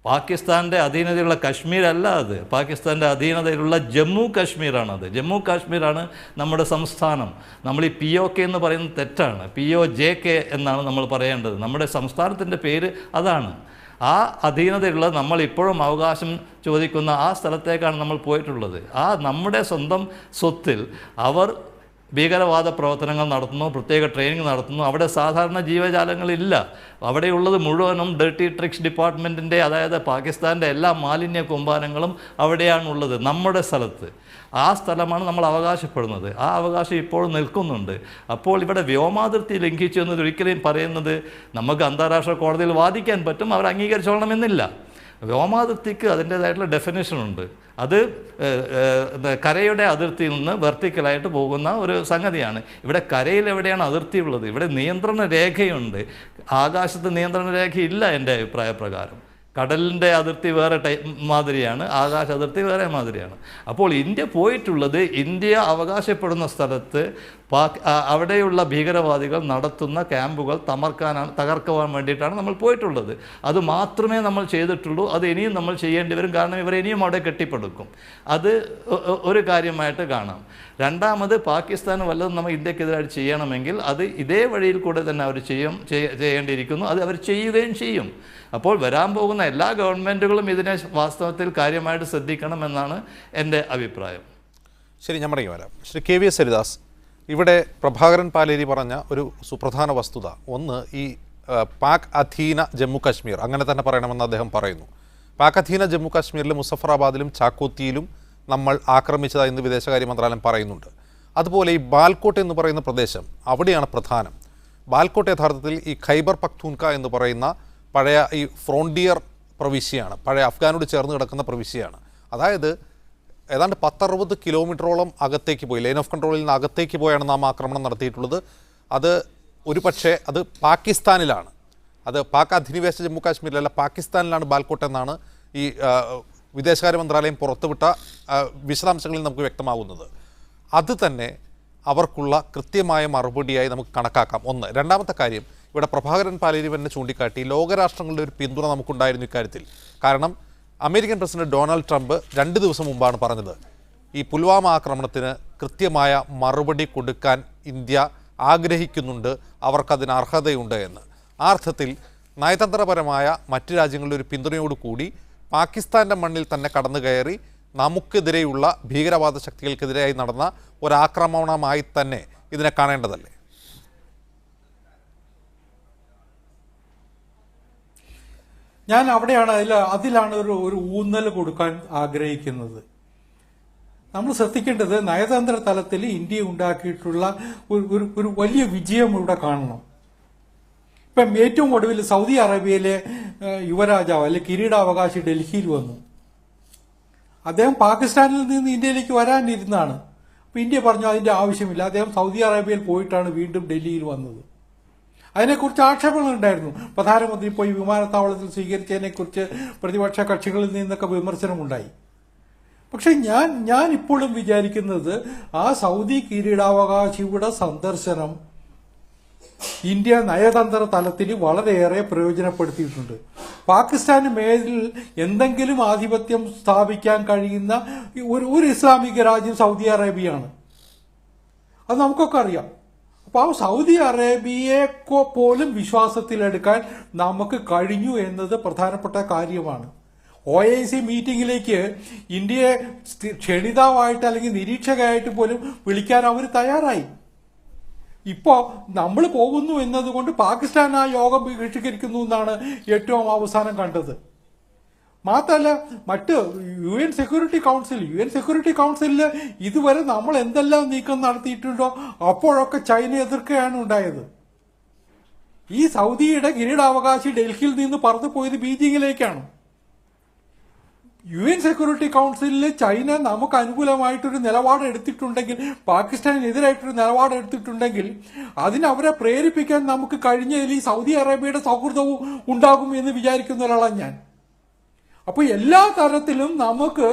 പാകിസ്ഥാൻ്റെ അധീനതയുള്ള കശ്മീരല്ല അത്. പാകിസ്ഥാൻ്റെ അധീനതയിലുള്ള ജമ്മു കാശ്മീരാണത്. ജമ്മു കാശ്മീരാണ് നമ്മുടെ സംസ്ഥാനം. നമ്മൾ ഈ POK എന്ന് പറയുന്നത് തെറ്റാണ്. POJK എന്നാണ് നമ്മൾ പറയേണ്ടത്. നമ്മുടെ സംസ്ഥാനത്തിൻ്റെ പേര് അതാണ്. ആ അധീനതയുള്ള നമ്മൾ ഇപ്പോഴും അവകാശം ചോദിക്കുന്ന ആ സ്ഥലത്തേക്കാണ് നമ്മൾ പോയിട്ടുള്ളത്. ആ നമ്മുടെ സ്വന്തം സ്വത്തിൽ അവർ ഭീകരവാദ പ്രവർത്തനങ്ങൾ നടത്തുന്നു, പ്രത്യേക ട്രെയിനിങ് നടത്തുന്നു. അവിടെ സാധാരണ ജീവജാലങ്ങളില്ല. അവിടെയുള്ളത് മുഴുവനും ഡർട്ടി ട്രിക്സ് ഡിപ്പാർട്ട്മെൻറ്റിൻ്റെ, അതായത് പാകിസ്ഥാൻ്റെ എല്ലാ മാലിന്യ കൂമ്പാരങ്ങളും അവിടെയാണുള്ളത്, നമ്മുടെ സ്ഥലത്ത്. ആ സ്ഥലമാണ് നമ്മൾ അവകാശപ്പെടുന്നത്. ആ അവകാശം ഇപ്പോഴും നിൽക്കുന്നുണ്ട്. അപ്പോൾ ഇവിടെ വ്യോമാതിർത്തി ലംഘിച്ചു എന്നത് ഒരിക്കലും പറയുന്നത് നമുക്ക് അന്താരാഷ്ട്ര കോടതിയിൽ വാദിക്കാൻ പറ്റും, അവർ അംഗീകരിച്ചോളണമെന്നില്ല. വ്യോമാതിർത്തിക്ക് അതിൻ്റേതായിട്ടുള്ള ഡെഫിനേഷനുണ്ട്. അത് കരയുടെ അതിർത്തിയിൽ നിന്ന് വെർട്ടിക്കലായിട്ട് പോകുന്ന ഒരു സംഗതിയാണ്. ഇവിടെ കരയിൽ എവിടെയാണ് അതിർത്തി ഉള്ളത്? ഇവിടെ നിയന്ത്രണ രേഖയുണ്ട്. ആകാശത്ത് നിയന്ത്രണ രേഖയില്ല എൻ്റെ അഭിപ്രായ പ്രകാരം. കടലിൻ്റെ അതിർത്തി വേറെ മാതിരിയാണ്, ആകാശ അതിർത്തി വേറെ മാതിരിയാണ്. അപ്പോൾ ഇന്ത്യ പോയിട്ടുള്ളത്, ഇന്ത്യ അവകാശപ്പെടുന്ന സ്ഥലത്ത് അവിടെയുള്ള ഭീകരവാദികൾ നടത്തുന്ന ക്യാമ്പുകൾ തകർക്കുവാൻ വേണ്ടിയിട്ടാണ് നമ്മൾ പോയിട്ടുള്ളത്. അത് മാത്രമേ നമ്മൾ ചെയ്തിട്ടുള്ളൂ. അത് ഇനിയും നമ്മൾ ചെയ്യേണ്ടി വരും. കാരണം ഇവർ ഇനിയും അവിടെ കെട്ടിപ്പടുക്കും. അത് ഒരു കാര്യമായിട്ട് കാണാം. രണ്ടാമത്, പാകിസ്ഥാൻ വല്ലതും നമ്മൾ ഇന്ത്യക്കെതിരായിട്ട് ചെയ്യണമെങ്കിൽ അത് ഇതേ വഴിയിൽ കൂടെ തന്നെ അവർ ചെയ്യേണ്ടിയിരിക്കുന്നു. അത് അവർ ചെയ്യുകയും ചെയ്യും. അപ്പോൾ വരാൻ പോകുന്ന എല്ലാ ഗവൺമെൻറ്റുകളും ഇതിനെ വാസ്തവത്തിൽ കാര്യമായിട്ട് ശ്രദ്ധിക്കണമെന്നാണ് എൻ്റെ അഭിപ്രായം. ശരി, ഞാൻ മടങ്ങി വരാം. ശ്രീ KVS ഹരിദാസ്, ഇവിടെ പ്രഭാകരൻ പാലേരി പറഞ്ഞ ഒരു സുപ്രധാന വസ്തുത, ഒന്ന് ഈ പാക് അധീന ജമ്മു കാശ്മീർ, അങ്ങനെ തന്നെ പറയണമെന്ന് അദ്ദേഹം പറയുന്നു. പാക് അധീന ജമ്മു കാശ്മീരിലെ മുസഫറാബാദിലും ചാക്കോത്തിയിലും നമ്മൾ ആക്രമിച്ചതായി ഇന്ന് വിദേശകാര്യ മന്ത്രാലയം പറയുന്നുണ്ട്. അതുപോലെ ഈ ബാൽക്കോട്ട് എന്ന് പറയുന്ന പ്രദേശം, അവിടെയാണ് പ്രധാനം. ബാൽക്കോട്ട് യഥാർത്ഥത്തിൽ ഈ ഖൈബർ പഖ്തൂൺഖ എന്ന് പറയുന്ന പഴയ ഈ ഫ്രോണ്ടിയർ പ്രവിശ്യയാണ്, പഴയ അഫ്ഗാനോട് ചേർന്ന് കിടക്കുന്ന പ്രവിശ്യയാണ്. അതായത് ഏതാണ്ട് 10-60 കിലോമീറ്ററോളം അകത്തേക്ക് പോയി, ലൈൻ ഓഫ് കൺട്രോളിൽ നിന്ന് അകത്തേക്ക് പോയാണ് നാം ആക്രമണം നടത്തിയിട്ടുള്ളത്. അത് ഒരു പക്ഷേ അത് പാകിസ്ഥാനിലാണ്, അത് പാക് അധിനിവേശ ജമ്മു കാശ്മീരിലല്ല, പാകിസ്ഥാനിലാണ് ബാൽക്കോട്ട് എന്നാണ് ഈ വിദേശകാര്യ മന്ത്രാലയം പുറത്തുവിട്ട വിശദാംശങ്ങളിൽ നമുക്ക് വ്യക്തമാകുന്നത്. അത് തന്നെ അവർക്കുള്ള കൃത്യമായ മറുപടിയായി നമുക്ക് കണക്കാക്കാം. ഒന്ന്. രണ്ടാമത്തെ കാര്യം, ഇവിടെ പ്രഭാകരൻ പാലേരി തന്നെ ചൂണ്ടിക്കാട്ടി ലോകരാഷ്ട്രങ്ങളുടെ ഒരു പിന്തുണ നമുക്കുണ്ടായിരുന്നു ഇക്കാര്യത്തിൽ. കാരണം അമേരിക്കൻ പ്രസിഡന്റ് ഡൊണാൾഡ് ട്രംപ് 2 ദിവസം മുമ്പാണ് പറഞ്ഞത് ഈ പുൽവാമ ആക്രമണത്തിന് കൃത്യമായ മറുപടി കൊടുക്കാൻ ഇന്ത്യ ആഗ്രഹിക്കുന്നുണ്ട്, അവർക്കതിന് അർഹതയുണ്ട് എന്ന്. ആ അർത്ഥത്തിൽ നയതന്ത്രപരമായ മറ്റ് രാജ്യങ്ങളുടെ ഒരു പിന്തുണയോടുകൂടി പാകിസ്ഥാൻ്റെ മണ്ണിൽ തന്നെ കടന്നു കയറി നമുക്കെതിരെയുള്ള ഭീകരവാദ ശക്തികൾക്കെതിരെയായി നടന്ന ഒരാക്രമണമായി തന്നെ ഇതിനെ കാണേണ്ടതല്ലേ? ഞാൻ അവിടെയാണ് അതിലാണ് ഒരു ഊന്നൽ കൊടുക്കാൻ ആഗ്രഹിക്കുന്നത്. നമ്മൾ ശ്രദ്ധിക്കേണ്ടത് നയതന്ത്ര തലത്തിൽ ഇന്ത്യ ഉണ്ടാക്കിയിട്ടുള്ള ഒരു വലിയ വിജയം ഇവിടെ കാണണം. ഇപ്പം ഏറ്റവും ഒടുവിൽ സൗദി അറേബ്യയിലെ യുവരാജാവ് അല്ലെ കിരീടാവകാശി ഡൽഹിയിൽ വന്നു. അദ്ദേഹം പാകിസ്ഥാനിൽ നിന്ന് ഇന്ത്യയിലേക്ക് വരാനിരുന്നാണ്. അപ്പം ഇന്ത്യ പറഞ്ഞു അതിന്റെ ആവശ്യമില്ല. അദ്ദേഹം സൗദി അറേബ്യയിൽ പോയിട്ടാണ് വീണ്ടും ഡൽഹിയിൽ വന്നത്. അതിനെക്കുറിച്ച് ആക്ഷേപങ്ങളുണ്ടായിരുന്നു. പ്രധാനമന്ത്രി പോയി വിമാനത്താവളത്തിൽ സ്വീകരിച്ചതിനെക്കുറിച്ച് പ്രതിപക്ഷ കക്ഷികളിൽ നിന്നൊക്കെ വിമർശനമുണ്ടായി. പക്ഷെ ഞാൻ ഇപ്പോഴും വിചാരിക്കുന്നത് ആ സൗദി കിരീടാവകാശിയുടെ സന്ദർശനം ഇന്ത്യ നയതന്ത്ര തലത്തിൽ വളരെയേറെ പ്രയോജനപ്പെടുത്തിയിട്ടുണ്ട്. പാകിസ്ഥാന് മേലിൽ എന്തെങ്കിലും ആധിപത്യം സ്ഥാപിക്കാൻ കഴിയുന്ന ഒരു ഇസ്ലാമിക രാജ്യം സൗദി അറേബ്യയാണ്. അത് നമുക്കൊക്കെ അറിയാം. അപ്പോൾ ആ സൗദി അറേബ്യയെ പോലും വിശ്വാസത്തിലെടുക്കാൻ നമുക്ക് കഴിഞ്ഞു എന്നത് പ്രധാനപ്പെട്ട കാര്യമാണ്. OIC മീറ്റിംഗിലേക്ക് ഇന്ത്യയെ ക്ഷണിതാവായിട്ട് അല്ലെങ്കിൽ നിരീക്ഷകയായിട്ട് പോലും വിളിക്കാൻ അവർ തയ്യാറായി. ഇപ്പോൾ നമ്മൾ പോകുന്നു എന്നതുകൊണ്ട് പാകിസ്ഥാൻ ആ യോഗം ബഹിഷ്കരിക്കുന്നു എന്നാണ് ഏറ്റവും അവസാനം കണ്ടത്. മാത്രമല്ല മറ്റ് UN സെക്യൂരിറ്റി കൗൺസിലിൽ ഇതുവരെ നമ്മൾ എന്തെല്ലാം നീക്കം നടത്തിയിട്ടുണ്ടോ അപ്പോഴൊക്കെ ചൈന എതിർക്കുകയാണ് ഉണ്ടായത്. ഈ സൗദിയുടെ കിരീടാവകാശി ഡൽഹിയിൽ നിന്ന് പറന്നു പോയത് ബീജിംഗിലേക്കാണ്. UN സെക്യൂരിറ്റി കൗൺസിലിൽ ചൈന നമുക്ക് അനുകൂലമായിട്ടൊരു നിലപാട് എടുത്തിട്ടുണ്ടെങ്കിൽ, പാകിസ്ഥാനെതിരായിട്ടൊരു നിലപാട് എടുത്തിട്ടുണ്ടെങ്കിൽ അതിന് അവരെ പ്രേരിപ്പിക്കാൻ നമുക്ക് കഴിഞ്ഞതിൽ ഈ സൗദി അറേബ്യയുടെ സൗഹൃദവും ഉണ്ടാകും എന്ന് വിചാരിക്കുന്ന ഒരാളാണ് ഞാൻ. അപ്പോൾ എല്ലാ തരത്തിലും നമുക്ക്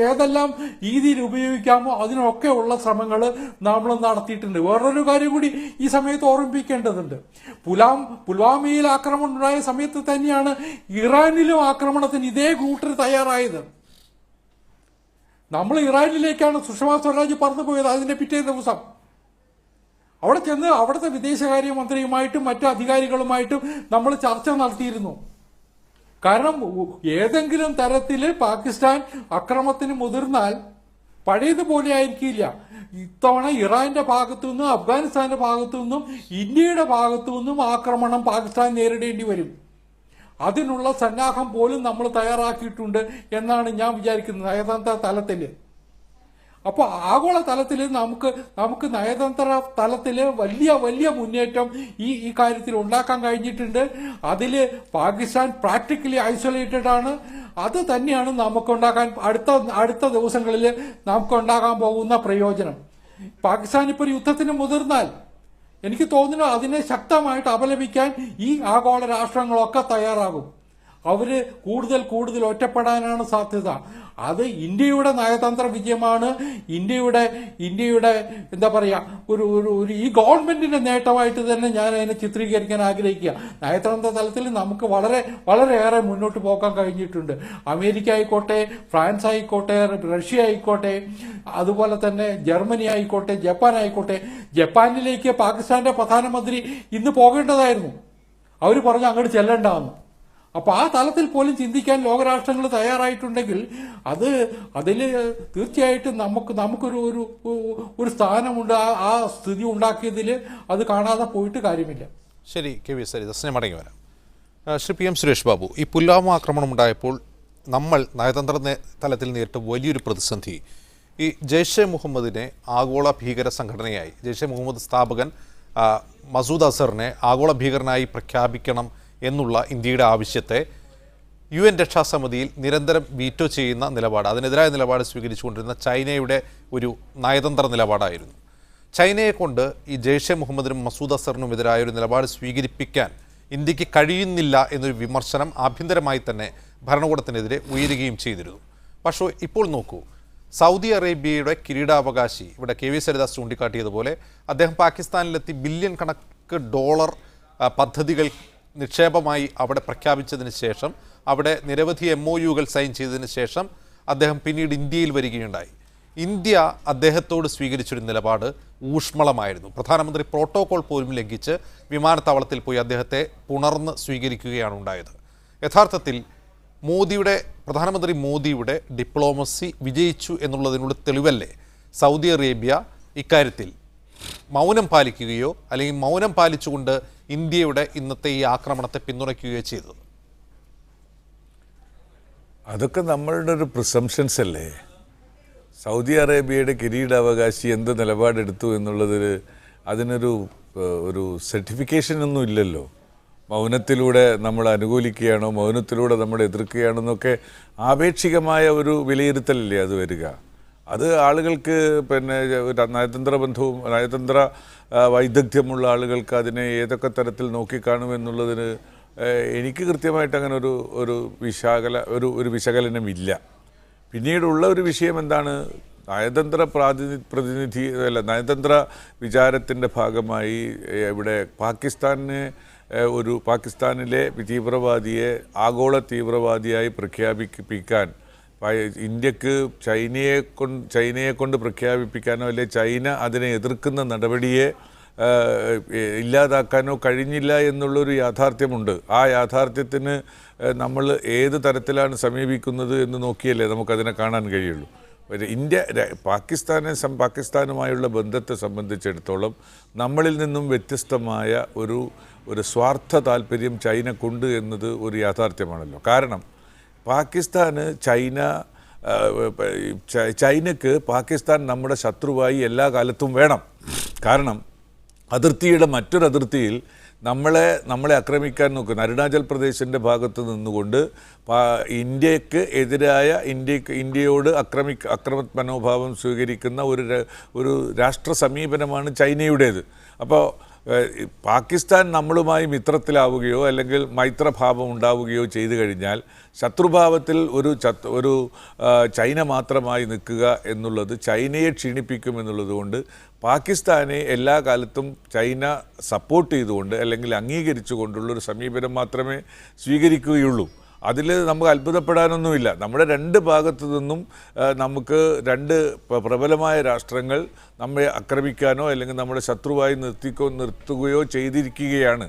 ഏതെല്ലാം രീതിയിൽ ഉപയോഗിക്കാമോ അതിനൊക്കെ ഉള്ള ശ്രമങ്ങൾ നമ്മൾ നടത്തിയിട്ടുണ്ട്. വേറൊരു കാര്യം കൂടി ഈ സമയത്ത് ഓർമ്മിപ്പിക്കേണ്ടതുണ്ട്. പുൽവാമയിൽ ആക്രമണം ഉണ്ടായ സമയത്ത് തന്നെയാണ് ഇറാനിലും ആക്രമണത്തിന് ഇതേ കൂട്ടർ തയ്യാറായത്. നമ്മൾ ഇറാനിലേക്കാണ് സുഷമ സ്വരാജ് പറന്നുപോയത്. അതിന്റെ പിറ്റേ ദിവസം അവിടെ ചെന്ന് അവിടുത്തെ വിദേശകാര്യമന്ത്രിയുമായിട്ടും മറ്റു അധികാരികളുമായിട്ടും നമ്മൾ ചർച്ച നടത്തിയിരുന്നു. കാരണം ഏതെങ്കിലും തരത്തിൽ പാകിസ്ഥാൻ അക്രമത്തിന് മുതിർന്നാൽ പഴയതുപോലെ ആയിരിക്കില്ല. ഇത്തവണ ഇറാന്റെ ഭാഗത്തു നിന്നും അഫ്ഗാനിസ്ഥാന്റെ ഭാഗത്തു നിന്നും ഇന്ത്യയുടെ ഭാഗത്തു നിന്നും ആക്രമണം പാകിസ്ഥാൻ നേരിടേണ്ടി വരും. അതിനുള്ള സന്നാഹം പോലും നമ്മൾ തയ്യാറാക്കിയിട്ടുണ്ട് എന്നാണ് ഞാൻ വിചാരിക്കുന്നത് നയതന്ത്ര തലത്തിൽ. അപ്പോൾ ആഗോള തലത്തിൽ നമുക്ക് നയതന്ത്ര തലത്തിൽ വലിയ മുന്നേറ്റം ഈ കാര്യത്തിൽ ഉണ്ടാക്കാൻ കഴിഞ്ഞിട്ടുണ്ട്. അതിൽ പാകിസ്ഥാൻ പ്രാക്ടിക്കലി ഐസൊലേറ്റഡ് ആണ്. അത് തന്നെയാണ് നമുക്കുണ്ടാക്കാൻ അടുത്ത ദിവസങ്ങളിൽ നമുക്കുണ്ടാകാൻ പോകുന്ന പ്രയോജനം. പാകിസ്ഥാൻ ഇപ്പോൾ യുദ്ധത്തിന് മുതിർന്നാൽ എനിക്ക് തോന്നുന്നു അതിനെ ശക്തമായിട്ട് അപലപിക്കാൻ ഈ ആഗോള രാഷ്ട്രങ്ങളൊക്കെ തയ്യാറാകും. അവര് കൂടുതൽ ഒറ്റപ്പെടാനാണ് സാധ്യത. അത് ഇന്ത്യയുടെ നയതന്ത്ര വിജയമാണ്. ഇന്ത്യയുടെ എന്താ പറയാ ഒരു ഈ ഗവൺമെന്റിന്റെ നേട്ടമായിട്ട് തന്നെ ഞാൻ അതിനെ ചിത്രീകരിക്കാൻ ആഗ്രഹിക്കുക. നയതന്ത്ര തലത്തിൽ നമുക്ക് വളരെയേറെ മുന്നോട്ട് പോകാൻ കഴിഞ്ഞിട്ടുണ്ട്. അമേരിക്ക ആയിക്കോട്ടെ, ഫ്രാൻസ് ആയിക്കോട്ടെ, റഷ്യ ആയിക്കോട്ടെ, അതുപോലെ തന്നെ ജർമ്മനി ആയിക്കോട്ടെ, ജപ്പാൻ ആയിക്കോട്ടെ. ജപ്പാനിലേക്ക് പാകിസ്ഥാന്റെ പ്രധാനമന്ത്രി ഇന്ന് പോകേണ്ടതായിരുന്നു. അവർ പറഞ്ഞു അങ്ങോട്ട് ചെല്ലണ്ടെന്ന്. അപ്പൊ ആ തലത്തിൽ പോലും ചിന്തിക്കാൻ ലോകരാഷ്ട്രങ്ങൾ തയ്യാറായിട്ടുണ്ടെങ്കിൽ അതിൽ തീർച്ചയായിട്ടും നമുക്കൊരു ഒരു സ്ഥാനമുണ്ട്. ആ സ്ഥിതി ഉണ്ടാക്കിയതിൽ അത് കാണാതെ പോയിട്ട് കാര്യമില്ല. ശരി, കെ വി സരിത മടങ്ങി വരാം. ശ്രീ പി എം സുരേഷ് ബാബു, ഈ പുൽവാമ ആക്രമണം ഉണ്ടായപ്പോൾ നമ്മൾ നയതന്ത്ര തലത്തിൽ നേരിട്ട വലിയൊരു പ്രതിസന്ധി ഈ ജെയ്ഷെ മുഹമ്മദിനെ ആഗോള ഭീകര സംഘടനയായി, ജെയ്ഷെ മുഹമ്മദ് സ്ഥാപകൻ മസൂദ് അസറിനെ ആഗോള ഭീകരനായി പ്രഖ്യാപിക്കണം എന്നുള്ള ഇന്ത്യയുടെ ആവശ്യത്തെ UN രക്ഷാസമിതിയിൽ നിരന്തരം വീറ്റോ ചെയ്യുന്ന നിലപാട്, അതിനെതിരായ നിലപാട് സ്വീകരിച്ചുകൊണ്ടിരുന്ന ചൈനയുടെ ഒരു നയതന്ത്ര നിലപാടായിരുന്നു. ചൈനയെ കൊണ്ട് ഈ ജെയ്ഷെ മുഹമ്മദിനും മസൂദ് അസറിനും എതിരായ ഒരു നിലപാട് സ്വീകരിപ്പിക്കാൻ ഇന്ത്യക്ക് കഴിയുന്നില്ല എന്നൊരു വിമർശനം ആഭ്യന്തരമായി തന്നെ ഭരണകൂടത്തിനെതിരെ ഉയരുകയും ചെയ്തിരുന്നു. പക്ഷേ ഇപ്പോൾ നോക്കൂ, സൗദി അറേബ്യയുടെ കിരീടാവകാശി, ഇവിടെ കെ വി സരിദാസ് ചൂണ്ടിക്കാട്ടിയതുപോലെ അദ്ദേഹം പാകിസ്ഥാനിലെത്തി ബില്യൺ കണക്ക് ഡോളർ പദ്ധതികൾ നിക്ഷേപമായി അവിടെ പ്രഖ്യാപിച്ചതിന് ശേഷം, അവിടെ നിരവധി MOUകൾ സൈൻ ചെയ്തതിന് ശേഷം അദ്ദേഹം പിന്നീട് ഇന്ത്യയിൽ വരികയുണ്ടായി. ഇന്ത്യ അദ്ദേഹത്തോട് സ്വീകരിച്ചൊരു നിലപാട് ഊഷ്മളമായിരുന്നു. പ്രധാനമന്ത്രി പ്രോട്ടോകോൾ പോലും ലംഘിച്ച് വിമാനത്താവളത്തിൽ പോയി അദ്ദേഹത്തെ പുണർന്ന് സ്വീകരിക്കുകയാണ് ഉണ്ടായത്. യഥാർത്ഥത്തിൽ പ്രധാനമന്ത്രി മോദിയുടെ ഡിപ്ലോമസി വിജയിച്ചു എന്നുള്ളതിനുള്ള തെളിവല്ലേ സൗദി അറേബ്യ ഇക്കാര്യത്തിൽ മൗനം പാലിക്കുകയോ അല്ലെങ്കിൽ മൗനം പാലിച്ചുകൊണ്ട് ഇന്ത്യയുടെ ഇന്നത്തെ ഈ ആക്രമണത്തെ പിന്തുണയ്ക്കുകയോ ചെയ്തത്? അതൊക്കെ നമ്മളുടെ ഒരു പ്രിസംഷൻസ് അല്ലേ. സൗദി അറേബ്യയുടെ കിരീടാവകാശി എന്ത് നിലപാടെടുത്തു എന്നുള്ളതിൽ അതിനൊരു സർട്ടിഫിക്കേഷൻ ഒന്നും ഇല്ലല്ലോ. മൗനത്തിലൂടെ നമ്മൾ അനുകൂലിക്കുകയാണോ, മൗനത്തിലൂടെ നമ്മൾ എതിർക്കുകയാണോ എന്നൊക്കെ ആപേക്ഷികമായ ഒരു വിലയിരുത്തലല്ലേ അത് വരിക. അത് ആളുകൾക്ക് നയതന്ത്ര ബന്ധവും നയതന്ത്ര വൈദഗ്ധ്യമുള്ള ആളുകൾക്ക് അതിനെ ഏതൊക്കെ തരത്തിൽ നോക്കിക്കാണുമെന്നുള്ളതിന് എനിക്ക് കൃത്യമായിട്ട് അങ്ങനെ ഒരു വിശകലനമില്ല. പിന്നീടുള്ള ഒരു വിഷയം എന്താണ്, നയതന്ത്ര നയതന്ത്ര വിചാരത്തിൻ്റെ ഭാഗമായി ഇവിടെ പാകിസ്ഥാനിലെ തീവ്രവാദിയെ ആഗോള തീവ്രവാദിയായി പ്രഖ്യാപിക്കാൻ ഇന്ത്യക്ക് ചൈനയെ കൊണ്ട് പ്രഖ്യാപിപ്പിക്കാനോ അല്ലെ ചൈന അതിനെ എതിർക്കുന്ന നടപടിയെ ഇല്ലാതാക്കാനോ കഴിഞ്ഞില്ല എന്നുള്ളൊരു യാഥാർത്ഥ്യമുണ്ട്. ആ യാഥാർത്ഥ്യത്തിന് നമ്മൾ ഏത് തരത്തിലാണ് സമീപിക്കുന്നത് എന്ന് നോക്കിയല്ലേ നമുക്കതിനെ കാണാൻ കഴിയുള്ളൂ. പാകിസ്ഥാനുമായുള്ള ബന്ധത്തെ സംബന്ധിച്ചിടത്തോളം നമ്മളിൽ നിന്നും വ്യത്യസ്തമായ ഒരു സ്വാർത്ഥ താല്പര്യം ചൈനക്കുണ്ട് എന്നത് ഒരു യാഥാർത്ഥ്യമാണല്ലോ. കാരണം ചൈനക്ക് പാകിസ്ഥാൻ നമ്മുടെ ശത്രുവായി എല്ലാ കാലത്തും വേണം. കാരണം അതിർത്തിയുടെ മറ്റൊരതിർത്തിയിൽ നമ്മളെ ആക്രമിക്കാൻ നോക്കുന്ന അരുണാചൽ പ്രദേശിൻ്റെ ഭാഗത്ത് നിന്നുകൊണ്ട് ഇന്ത്യക്ക് എതിരായ ഇന്ത്യയോട് അക്രമ മനോഭാവം സ്വീകരിക്കുന്ന ഒരു രാഷ്ട്ര സമീപനമാണ് ചൈനയുടേത്. അപ്പോൾ പാകിസ്ഥാൻ നമ്മളുമായി മിത്രത്തിലാവുകയോ അല്ലെങ്കിൽ മൈത്രഭാവം ഉണ്ടാവുകയോ ചെയ്തു കഴിഞ്ഞാൽ ശത്രുഭാവത്തിൽ ഒരു ചൈന മാത്രമായി നിൽക്കുക എന്നുള്ളത് ചൈനയെ ക്ഷീണിപ്പിക്കുമെന്നുള്ളത് കൊണ്ട് പാകിസ്ഥാനെ എല്ലാ കാലത്തും ചൈന സപ്പോർട്ട് ചെയ്തുകൊണ്ട് അല്ലെങ്കിൽ അംഗീകരിച്ചുകൊണ്ടുള്ളൊരു സമീപനം മാത്രമേ സ്വീകരിക്കുകയുള്ളൂ. അതിൽ നമുക്ക് അത്ഭുതപ്പെടാനൊന്നുമില്ല. നമ്മുടെ രണ്ട് ഭാഗത്തു നിന്നും നമുക്ക് രണ്ട് പ്രബലമായ രാഷ്ട്രങ്ങൾ നമ്മെ ആക്രമിക്കാനോ അല്ലെങ്കിൽ നമ്മുടെ ശത്രുവായി നിർത്തുകയോ ചെയ്തിരിക്കുകയാണ്.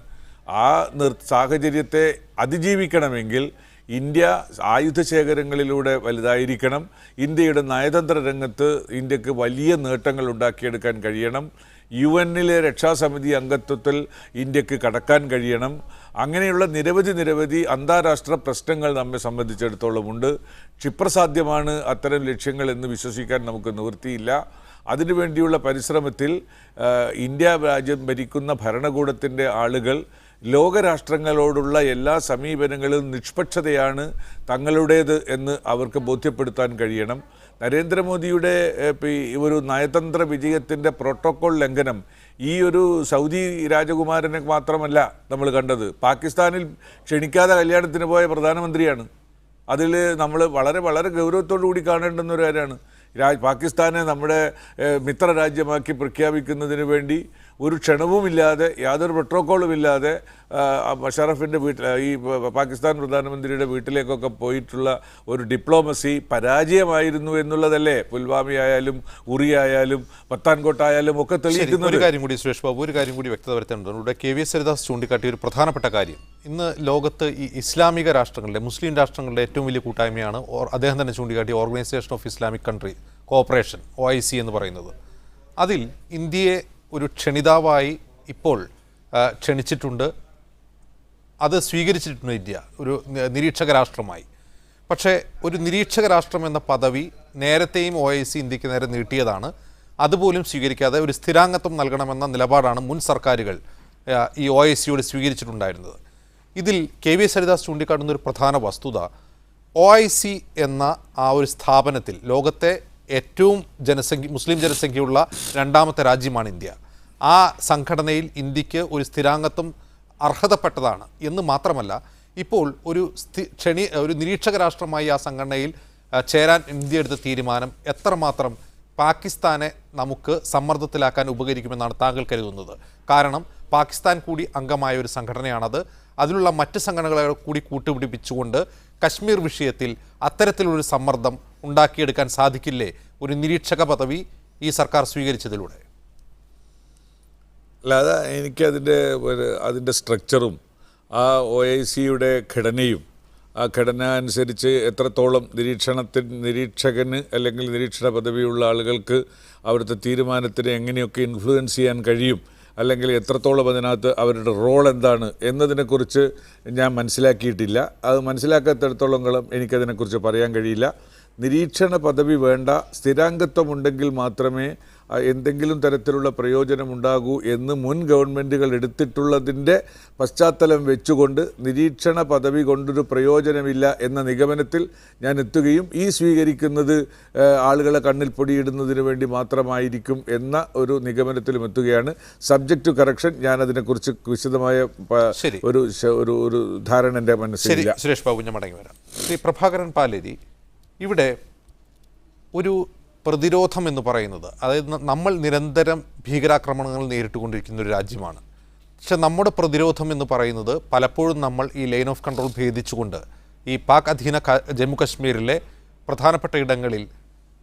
ആ സാഹചര്യത്തെ അതിജീവിക്കണമെങ്കിൽ ഇന്ത്യ ആയുധശേഖരങ്ങളിലൂടെ വലുതായിരിക്കണം. ഇന്ത്യയുടെ നയതന്ത്ര രംഗത്ത് ഇന്ത്യക്ക് വലിയ നേട്ടങ്ങൾ ഉണ്ടാക്കിയെടുക്കാൻ കഴിയണം. UN രക്ഷാസമിതി അംഗത്വത്തിൽ ഇന്ത്യക്ക് കടക്കാൻ കഴിയണം. അങ്ങനെയുള്ള നിരവധി അന്താരാഷ്ട്ര പ്രശ്നങ്ങൾ നമ്മെ സംബന്ധിച്ചിടത്തോളമുണ്ട്. ക്ഷിപ്രസാധ്യമാണ് അത്തരം ലക്ഷ്യങ്ങൾ എന്ന് വിശ്വസിക്കാൻ നമുക്ക് നിവൃത്തിയില്ല. അതിനുവേണ്ടിയുള്ള പരിശ്രമത്തിൽ ഇന്ത്യ രാജ്യം ഭരിക്കുന്ന ഭരണകൂടത്തിൻ്റെ ആളുകൾ ലോകരാഷ്ട്രങ്ങളോടുള്ള എല്ലാ സമീപനങ്ങളും നിഷ്പക്ഷതയാണ് തങ്ങളുടേത് എന്ന് അവർക്ക് ബോധ്യപ്പെടുത്താൻ കഴിയണം. നരേന്ദ്രമോദിയുടെ ഒരു നയതന്ത്ര വിജയത്തിൻ്റെ പ്രോട്ടോകോൾ ലംഘനം ഈ ഒരു സൗദി രാജകുമാരനെ മാത്രമല്ല നമ്മൾ കണ്ടത്, പാകിസ്ഥാനിൽ ക്ഷണിക്കാതെ കല്യാണത്തിന് പോയ പ്രധാനമന്ത്രിയാണ്. അതിൽ നമ്മൾ വളരെ വളരെ ഗൗരവത്തോടു കൂടി കാണേണ്ടുന്ന ഒരു കാര്യമാണ്. പാകിസ്ഥാനെ നമ്മുടെ മിത്രരാജ്യമാക്കി പ്രഖ്യാപിക്കുന്നതിന് വേണ്ടി ഒരു ക്ഷണവുമില്ലാതെ യാതൊരു പ്രോട്ടോക്കോളുമില്ലാതെ ഷറഫിൻ്റെ വീട്ടിൽ ഈ പാകിസ്ഥാൻ പ്രധാനമന്ത്രിയുടെ വീട്ടിലേക്കൊക്കെ പോയിട്ടുള്ള ഒരു ഡിപ്ലോമസി പരാജയമായിരുന്നു എന്നുള്ളതല്ലേ പുൽവാമ ആയാലും ഉറി ആയാലും പത്താൻകോട്ട് ആയാലും ഒക്കെ തെളിയിക്കുന്നത്. ഒരു കാര്യം കൂടി സുരേഷ് ബാബു, ഒരു കാര്യം കൂടി വ്യക്തത വരുത്തേണ്ടതുണ്ട്. ഇവിടെ KVS ഹരിദാസ് ചൂണ്ടിക്കാട്ടിയ ഒരു പ്രധാനപ്പെട്ട കാര്യം, ഇന്ന് ലോകത്ത് ഈ ഇസ്ലാമിക രാഷ്ട്രങ്ങളുടെ, മുസ്ലിം രാഷ്ട്രങ്ങളുടെ ഏറ്റവും വലിയ കൂട്ടായ്മയാണ് അദ്ദേഹം തന്നെ ചൂണ്ടിക്കാട്ടിയ organisation of Islamic country cooperation, OIC എന്ന് പറയുന്നത്. അതിൽ ഇന്ത്യയെ ഒരു ക്ഷണിതാവായി ഇപ്പോൾ ക്ഷണിച്ചിട്ടുണ്ട്, അത് സ്വീകരിച്ചിട്ടുണ്ട് ഇന്ത്യ ഒരു നിരീക്ഷക രാഷ്ട്രമായി. പക്ഷേ ഒരു നിരീക്ഷക രാഷ്ട്രം എന്ന പദവി നേരത്തെയും OIC ഇന്ത്യക്ക് നേരെ നീട്ടിയതാണ്. അതുപോലും സ്വീകരിക്കാതെ ഒരു സ്ഥിരാംഗത്വം നൽകണമെന്ന നിലപാടാണ് മുൻ സർക്കാരുകൾ ഈ OICയോട് സ്വീകരിച്ചിട്ടുണ്ടായിരുന്നത്. ഇതിൽ KVS ഹരിദാസ് ചൂണ്ടിക്കാട്ടുന്ന ഒരു പ്രധാന വസ്തുത, OIC എന്ന ആ ഒരു സ്ഥാപനത്തിൽ ലോകത്തെ ഏറ്റവും മുസ്ലിം ജനസംഖ്യയുള്ള രണ്ടാമത്തെ രാജ്യമാണ് ഇന്ത്യ. ആ സംഘടനയിൽ ഇന്ത്യക്ക് ഒരു സ്ഥിരാംഗത്വം അർഹതപ്പെട്ടതാണ് എന്ന് മാത്രമല്ല, ഇപ്പോൾ ഒരു നിരീക്ഷക രാഷ്ട്രമായി ആ സംഘടനയിൽ ചേരാൻ ഇന്ത്യ എടുത്ത തീരുമാനം എത്രമാത്രം പാകിസ്ഥാനെ നമുക്ക് സമ്മർദ്ദത്തിലാക്കാൻ ഉപകരിക്കുമെന്നാണ് താങ്കൾ കരുതുന്നത്? കാരണം പാകിസ്ഥാൻ കൂടി അംഗമായ ഒരു സംഘടനയാണത്. അതിലുള്ള മറ്റ് സംഘടനകളെ കൂടി കൂട്ടുപിടിപ്പിച്ചുകൊണ്ട് കശ്മീർ വിഷയത്തിൽ അത്തരത്തിലൊരു സമ്മർദ്ദം ഉണ്ടാക്കിയെടുക്കാൻ സാധിക്കില്ലേ ഒരു നിരീക്ഷക പദവി ഈ സർക്കാർ സ്വീകരിച്ചതിലൂടെ? അല്ലാതെ അതിൻ്റെ സ്ട്രക്ചറും ആ OICയുടെ ഘടനയും ആ ഘടന അനുസരിച്ച് എത്രത്തോളം നിരീക്ഷകന് അല്ലെങ്കിൽ നിരീക്ഷണ പദവിയുള്ള ആളുകൾക്ക് അവിടുത്തെ തീരുമാനത്തിനെ എങ്ങനെയൊക്കെ ഇൻഫ്ലുവൻസ് ചെയ്യാൻ കഴിയും, അല്ലെങ്കിൽ എത്രത്തോളം അതിനകത്ത് അവരുടെ റോൾ എന്താണ് എന്നതിനെക്കുറിച്ച് ഞാൻ മനസ്സിലാക്കിയിട്ടില്ല. അത് മനസ്സിലാക്കാത്തിടത്തോളം എനിക്കതിനെക്കുറിച്ച് പറയാൻ കഴിയില്ല. നിരീക്ഷണ പദവി വേണ്ട, സ്ഥിരാംഗത്വമുണ്ടെങ്കിൽ മാത്രമേ എന്തെങ്കിലും തരത്തിലുള്ള പ്രയോജനമുണ്ടാകൂ എന്ന് മുൻ ഗവൺമെൻറ്റുകൾ എടുത്തിട്ടുള്ളതിൻ്റെ പശ്ചാത്തലം വെച്ചുകൊണ്ട് നിരീക്ഷണ പദവി കൊണ്ടൊരു പ്രയോജനമില്ല എന്ന നിഗമനത്തിൽ ഞാൻ എത്തുകയും ഈ സ്വീകരിക്കുന്നത് ആളുകളെ കണ്ണിൽ പൊടിയിടുന്നതിന് വേണ്ടി മാത്രമായിരിക്കും എന്ന ഒരു നിഗമനത്തിലും എത്തുകയാണ്. സബ്ജക്റ്റ് ടു കറക്ഷൻ, ഞാനതിനെക്കുറിച്ച് വിശദമായ ഒരു ധാരണ എൻ്റെ മനസ്സിലില്ല. സുരേഷ് ബാബു, ഞാൻ മടങ്ങി വരാം. ശ്രീ പ്രഭാകരൻ പാലേരി, ഇവിടെ ഒരു പ്രതിരോധം എന്ന് പറയുന്നത്, അതായത് നമ്മൾ നിരന്തരം ഭീകരാക്രമണങ്ങൾ നേരിട്ടുകൊണ്ടിരിക്കുന്ന ഒരു രാജ്യമാണ്. പക്ഷെ നമ്മുടെ പ്രതിരോധം എന്ന് പറയുന്നത് പലപ്പോഴും നമ്മൾ ഈ ലൈൻ ഓഫ് കൺട്രോൾ ഭേദിച്ചുകൊണ്ട് ഈ പാക് അധീന ജമ്മു കശ്മീരിലെ പ്രധാനപ്പെട്ട ഇടങ്ങളിൽ